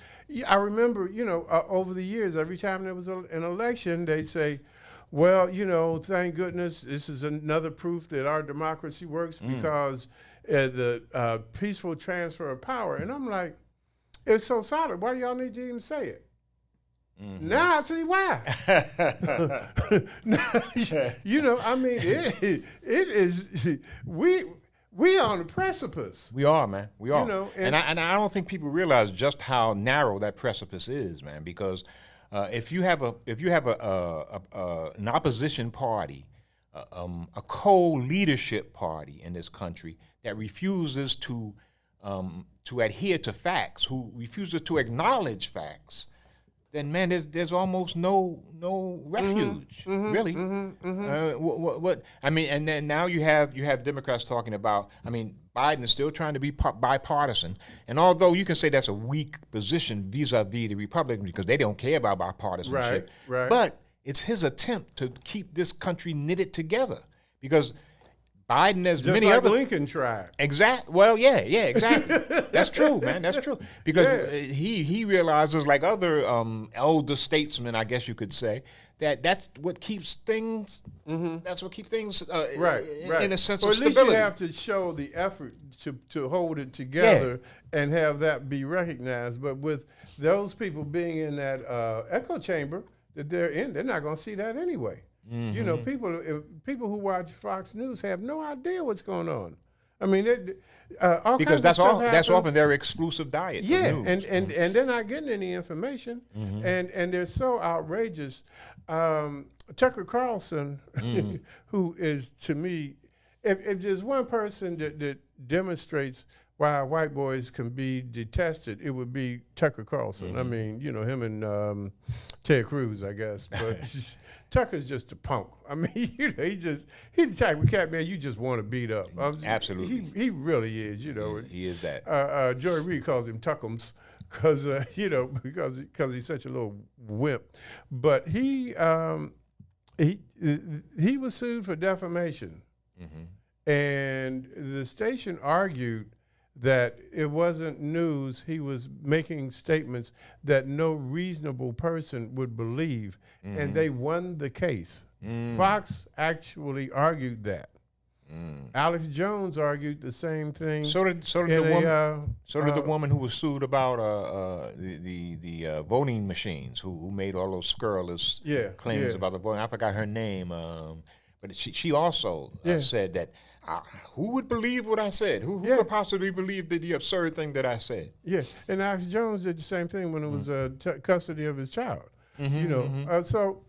I remember, you know, over the years, every time there was an election, they'd say, well, you know, thank goodness this is another proof that our democracy works because the peaceful transfer of power. And I'm like, it's so solid. Why do y'all need to even say it? Now I see why. Now, you know, I mean, it is, we on the precipice. We are, man. We are. You know, and I don't think people realize just how narrow that precipice is, man, because if you have an opposition party, a co-leadership party in this country that refuses to adhere to facts, who refuses to acknowledge facts, then man, there's almost no refuge, really. What I mean, and then now you have Democrats talking about. I mean, Biden is still trying to be bipartisan, and although you can say that's a weak position vis-a-vis the Republicans because they don't care about bipartisanship, right. But it's his attempt to keep this country knitted together because Biden, as just many like other Lincoln tried. Exactly. Well, yeah, exactly. That's true, man. That's true because he realizes, like other elder statesmen, I guess you could say, that's what keeps things. That's what keeps things right. in a sense of at least stability. You have to show the effort to hold it together and have that be recognized. But with those people being in that echo chamber that they're in, they're not going to see that anyway. You know, people who watch Fox News have no idea what's going on. I mean, all because that's often their exclusive diet. Yeah, and they're not getting any information, and they're so outrageous. Tucker Carlson, who is, to me, if there's one person that demonstrates why white boys can be detested, it would be Tucker Carlson. I mean, you know, him and Ted Cruz, I guess, but Tucker's just a punk. I mean, you know, he's the type of cat, man, you just want to beat up. Absolutely. He really is, you know. He is that. Joy Reid calls him Tuckums because, you know, because he's such a little wimp. But he was sued for defamation. And the station argued that it wasn't news. He was making statements that no reasonable person would believe, and they won the case. Fox actually argued that. Alex Jones argued the same thing. So did the woman who was sued about the voting machines, who made all those scurrilous claims about the voting. I forgot her name, but she also said that who would believe what I said? Who could possibly believe the absurd thing that I said? Yes, and Alex Jones did the same thing when it was custody of his child. So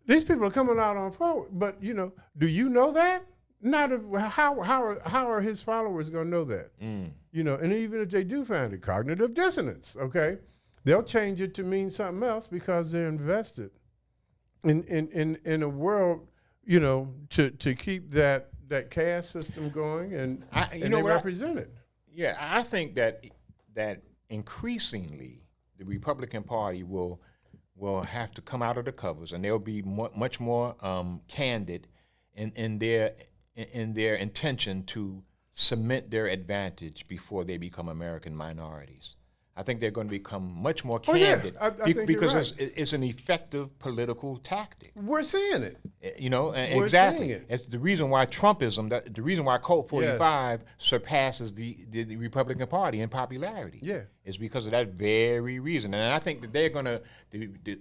these people are coming out on forward, but do you know that? Not if, how are his followers going to know that? And even if they do find it, cognitive dissonance, okay, they'll change it to mean something else because they're invested in a world, to keep that caste system going and they represent it. Yeah, I think that increasingly the Republican Party will have to come out of the covers, and they'll be much more candid in their intention to cement their advantage before they become American minorities. I think they're going to become much more candid because it's an effective political tactic. We're seeing it. Exactly. Seeing it. It's the reason why Trumpism, the reason why Cult 45 surpasses the Republican Party in popularity. Yeah. Is because of that very reason. And I think that they're going to, the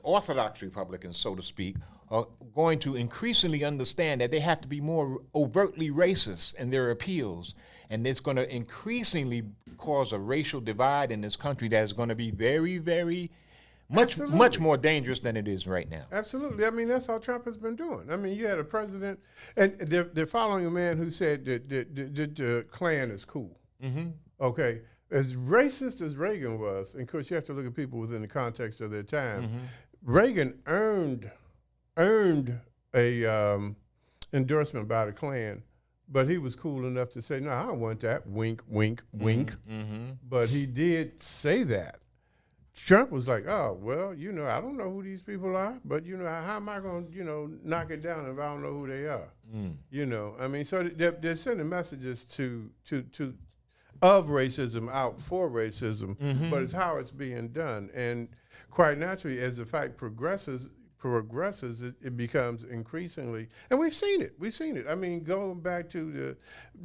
orthodox Republicans, so to speak, are going to increasingly understand that they have to be more overtly racist in their appeals. And it's going to increasingly cause a racial divide in this country that is going to be very, very much more dangerous than it is right now. Absolutely. I mean, that's all Trump has been doing. I mean, you had a president, and they're following a man who said that the Klan is cool. Okay. As racist as Reagan was, and of course you have to look at people within the context of their time, Reagan earned a endorsement by the Klan, but he was cool enough to say, no, I don't want that, wink, wink, wink. But he did say that. Trump was like, oh, well, I don't know who these people are, but, how am I going to, knock it down if I don't know who they are? I mean, so they're sending messages of racism out for racism, but it's how it's being done. And quite naturally, as the fight progresses, it becomes increasingly, and we've seen it. I mean, going back to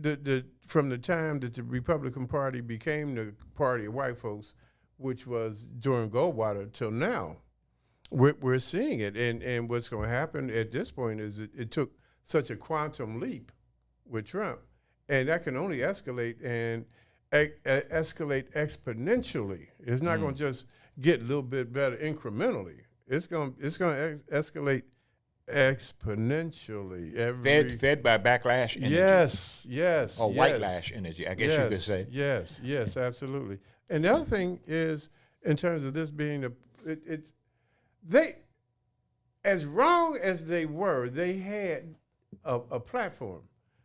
the from the time that the Republican Party became the party of white folks, which was during Goldwater till now, we're seeing it. And what's going to happen at this point is it took such a quantum leap with Trump, and that can only escalate and escalate exponentially. It's not going to just get a little bit better incrementally. It's going to escalate exponentially. Fed by backlash energy. Yes. Or white-lash energy, I guess you could say. Yes, absolutely. And the other thing is, in terms of this being they, as wrong as they were, they had a platform.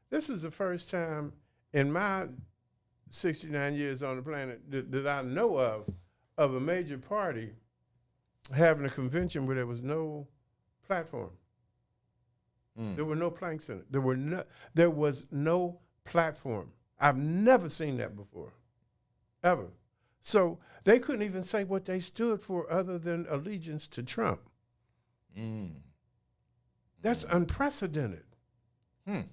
This is the first time in my 69 years on the planet that I know of a major party having a convention where there was no platform. There were no planks in it. There was no platform. I've never seen that before, ever. So they couldn't even say what they stood for other than allegiance to Trump. That's unprecedented. And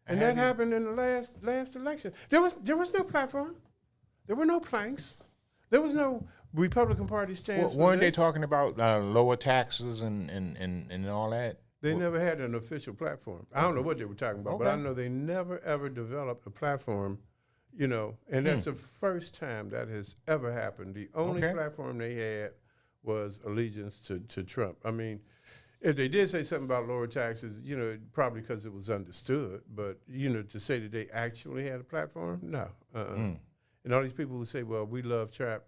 that happened in the last election. There was no platform. There were no planks. There was no Republican Party stance. Weren't they talking about lower taxes and all that? They never had an official platform. I don't know what they were talking about, but I know they never, ever developed a platform, and that's the first time that has ever happened. The only platform they had was allegiance to Trump. I mean, if they did say something about lower taxes, probably because it was understood, but, to say that they actually had a platform, no. And all these people who say, well, we love Trump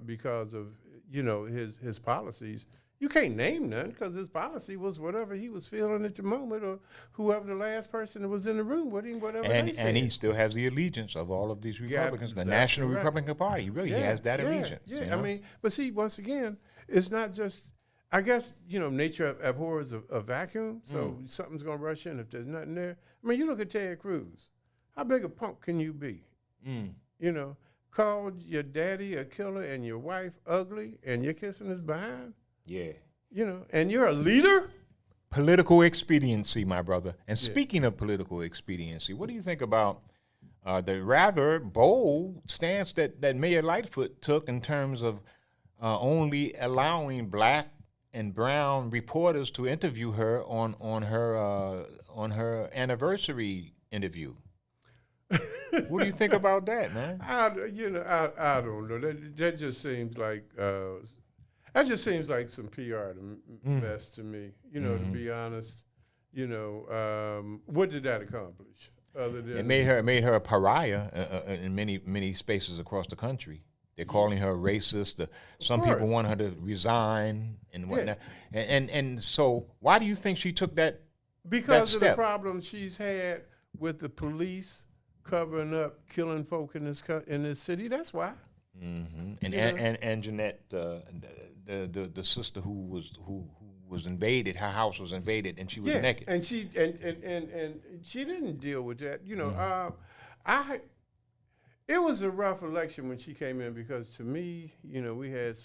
because of, his policies, you can't name none because his policy was whatever he was feeling at the moment, or whoever the last person that was in the room with him, whatever they said. And he still has the allegiance of all of these Republicans, the National Republican Party. He really has that allegiance. Yeah, I mean, but see, once again, it's not just, I guess, nature abhors a vacuum, so something's going to rush in if there's nothing there. I mean, you look at Ted Cruz. How big a punk can you be? Called your daddy a killer and your wife ugly, and you're kissing his behind? Yeah. And you're a leader? political expediency, my brother. And speaking of political expediency, what do you think about the rather bold stance that Mayor Lightfoot took in terms of only allowing black and brown reporters to interview her on her anniversary interview? What do you think about that, man? I don't know. That just seems like some PR mess to me. To be honest, what did that accomplish? Other than it made her a pariah in many spaces across the country. They're calling her a racist. Some people want her to resign and whatnot. Yeah. And so why do you think she took that? Because of the problem she's had with the police covering up killing folk in this city. That's why. Mm-hmm. And Jeanette, the sister who was invaded, her house was invaded, and she was naked. And she didn't deal with that. It was a rough election when she came in because to me, we had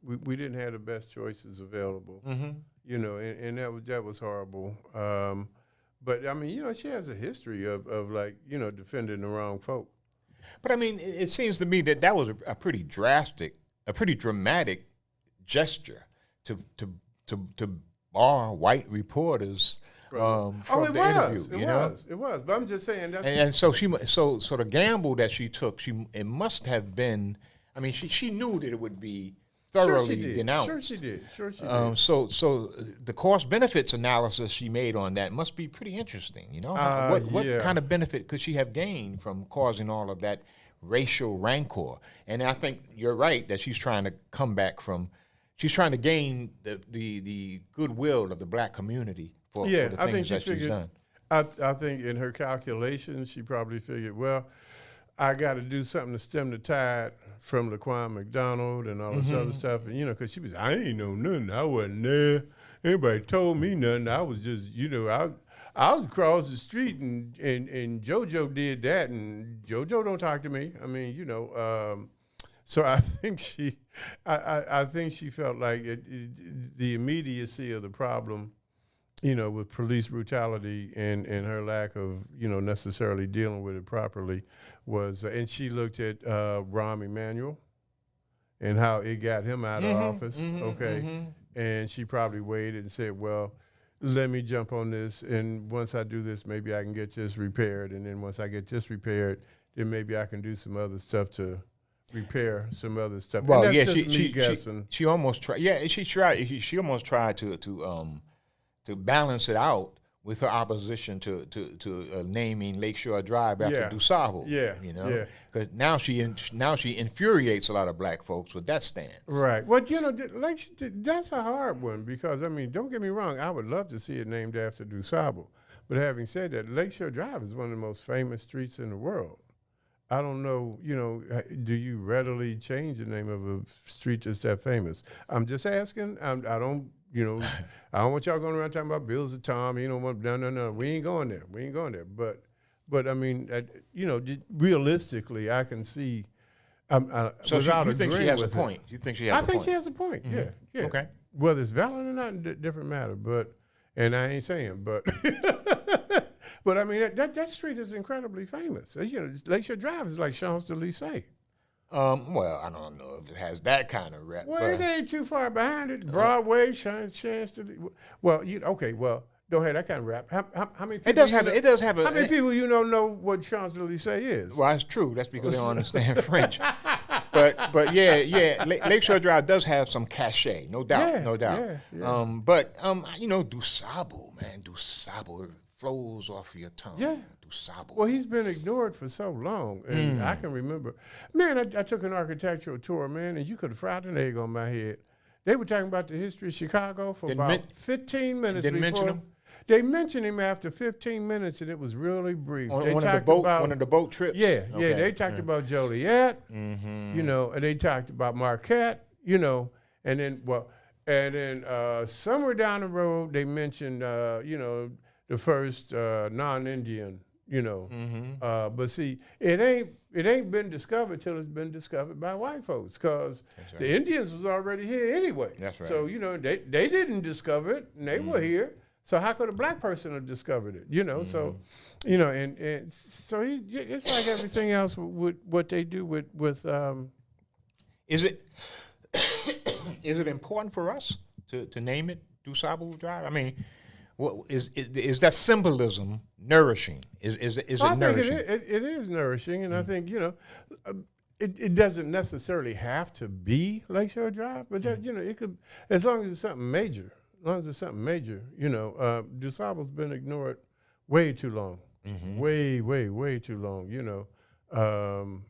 we didn't have the best choices available. Mm-hmm. And that was horrible. But I mean, she has a history of defending the wrong folk. But I mean, it seems to me that was a pretty dramatic gesture to bar white reporters from the interview. It was. But I'm just saying that's. And so so the gamble that she took, it must have been. I mean, she knew that it would be thoroughly denounced. Sure she did. So the cost benefits analysis she made on that must be pretty interesting. What kind of benefit could she have gained from causing all of that racial rancor? And I think you're right that she's trying to come back from. She's trying to gain the goodwill of the black community for the things that she's done. I think in her calculations, she probably figured, well, I got to do something to stem the tide from Laquan McDonald and all this other stuff. And, because she was, I ain't know nothing. I wasn't there. Anybody told me nothing. I was just, I was across the street and JoJo did that. And JoJo don't talk to me. I mean, so I think she felt like the immediacy of the problem, with police brutality and her lack of, necessarily dealing with it properly was, and she looked at Rahm Emanuel and how it got him out of office, and she probably waited and said, well, let me jump on this, and once I do this, maybe I can get this repaired, and then once I get this repaired, then maybe I can do some other stuff to repair some other stuff. Well, she almost tried. Yeah, she tried. She almost tried to balance it out with her opposition to naming Lakeshore Drive after DuSable. Because now she infuriates a lot of black folks with that stance. Right. Well, that's a hard one because I mean, don't get me wrong. I would love to see it named after DuSable, but having said that, Lakeshore Drive is one of the most famous streets in the world. I don't know, do you readily change the name of a street that's that famous? I'm just asking. I don't want y'all going around talking about bills of Tom. No. We ain't going there. But I mean, realistically, I can see. So you think she has a point? You think she has a point? I think she has a point. Mm-hmm. Yeah. Okay. Whether it's valid or not, different matter. And I ain't saying, but. But I mean, that street is incredibly famous. Lakeshore Drive is like Champs-Élysées. Well, I don't know if it has that kind of rep. Well, it ain't too far behind it. Broadway, Champs-Élysées. Well, don't have that kind of rap. How many people it does have how many people know what Champs-Élysées is? Well, that's true. That's because they don't understand French. But yeah, Lakeshore Drive does have some cachet, no doubt. Yeah. But DuSable, man, DuSable flows off your tongue. Yeah. DuSable. Well, he's been ignored for so long, and I can remember. Man, I took an architectural tour, man, and you could have fried an egg on my head. They were talking about the history of Chicago for about 15 minutes. Didn't mention him? They mentioned him after 15 minutes, and it was really brief. One of the boat trips? Yeah, okay. They talked about Joliet, and they talked about Marquette, and then somewhere down the road, they mentioned, the first non-Indian, but see, it ain't been discovered till it's been discovered by white folks, because the Indians was already here anyway. That's right. So they didn't discover it, and they were here. So how could a black person have discovered it? You know, so, you know, and so it's like everything else with what they do with Is it is it important for us to name it DuSable Drive? I mean, what is that symbolism nourishing? Is it nourishing? I think it is nourishing, and I think, you know, it doesn't necessarily have to be Lakeshore Drive, but that, you know, it could, as long as it's something major. As long as it's something major, you know, DuSable's been ignored way too long, way too long. You know,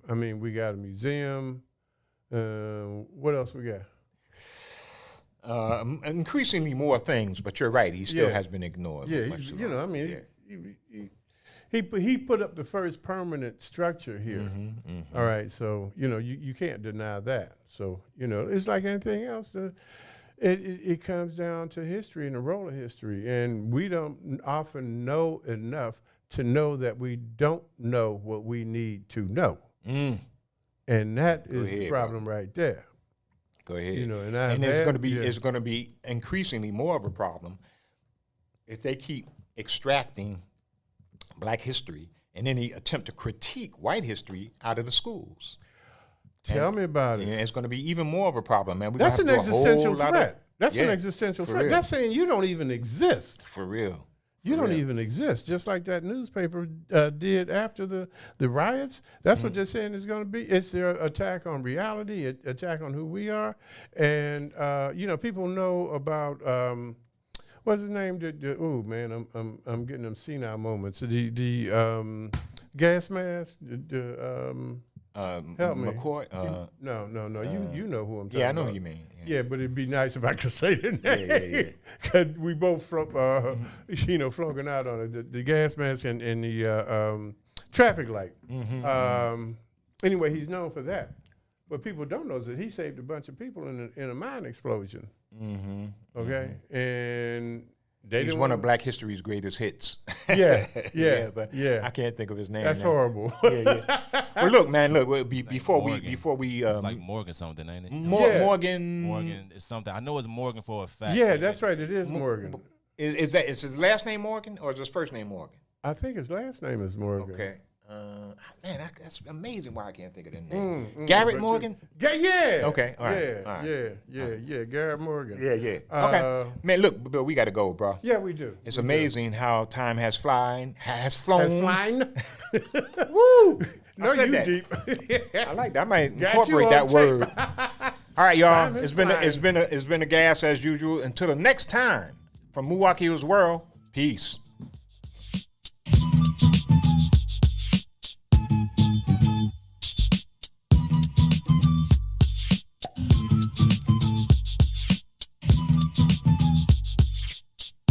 I mean, we got a museum. What else we got? Increasingly more things, but you're right. He still has been ignored. Yeah, you know, I mean, he put up the first permanent structure here. All right, so you know, you can't deny that. So you know, it's like anything else. It comes down to history and the role of history, and we don't often know enough to know that we don't know what we need to know, and that is the problem right there. Go ahead. You know, and it's going to be increasingly more of a problem if they keep extracting black history and any attempt to critique white history out of the schools. Tell me about it. And it's going to be even more of a problem, man. That's an existential threat. That's an existential threat. Real. That's saying you don't even exist. For real. You don't even exist. Just like that newspaper did after the riots. That's what they're saying is going to be. It's their attack on reality, attack on who we are. And, you know, people know about, what's his name? Oh, man, I'm getting them senile moments. The gas mask, help me. McCoy? No. You know who I'm talking about. Yeah, I know who you mean. Yeah, but it'd be nice if I could say the name. Because we both flunking out on it. The gas mask and the traffic light. Anyway, he's known for that. What people don't know is that he saved a bunch of people in a mine explosion. Okay? And he's one of Black history's greatest hits. Yeah. I can't think of his name. That's now. horrible. Well, look, man. Before we it's like Morgan something, ain't it? Morgan is something. I know it's Morgan for a fact. Yeah, that's right. It is Morgan. Is his last name Morgan or is his first name Morgan? I think his last name is Morgan. Okay. Man, that's amazing why I can't think of that name. Garrett Morgan? Yeah. Okay. All right. Yeah. Garrett Morgan. Yeah. Okay. Man, look, but we got to go, bro. Yeah, we do. It's amazing how time has flown. Woo! No, you that. deep. I like that. I might incorporate that word. All right, y'all. It's been a gas as usual. Until the next time, from Muwakkil'S World, peace.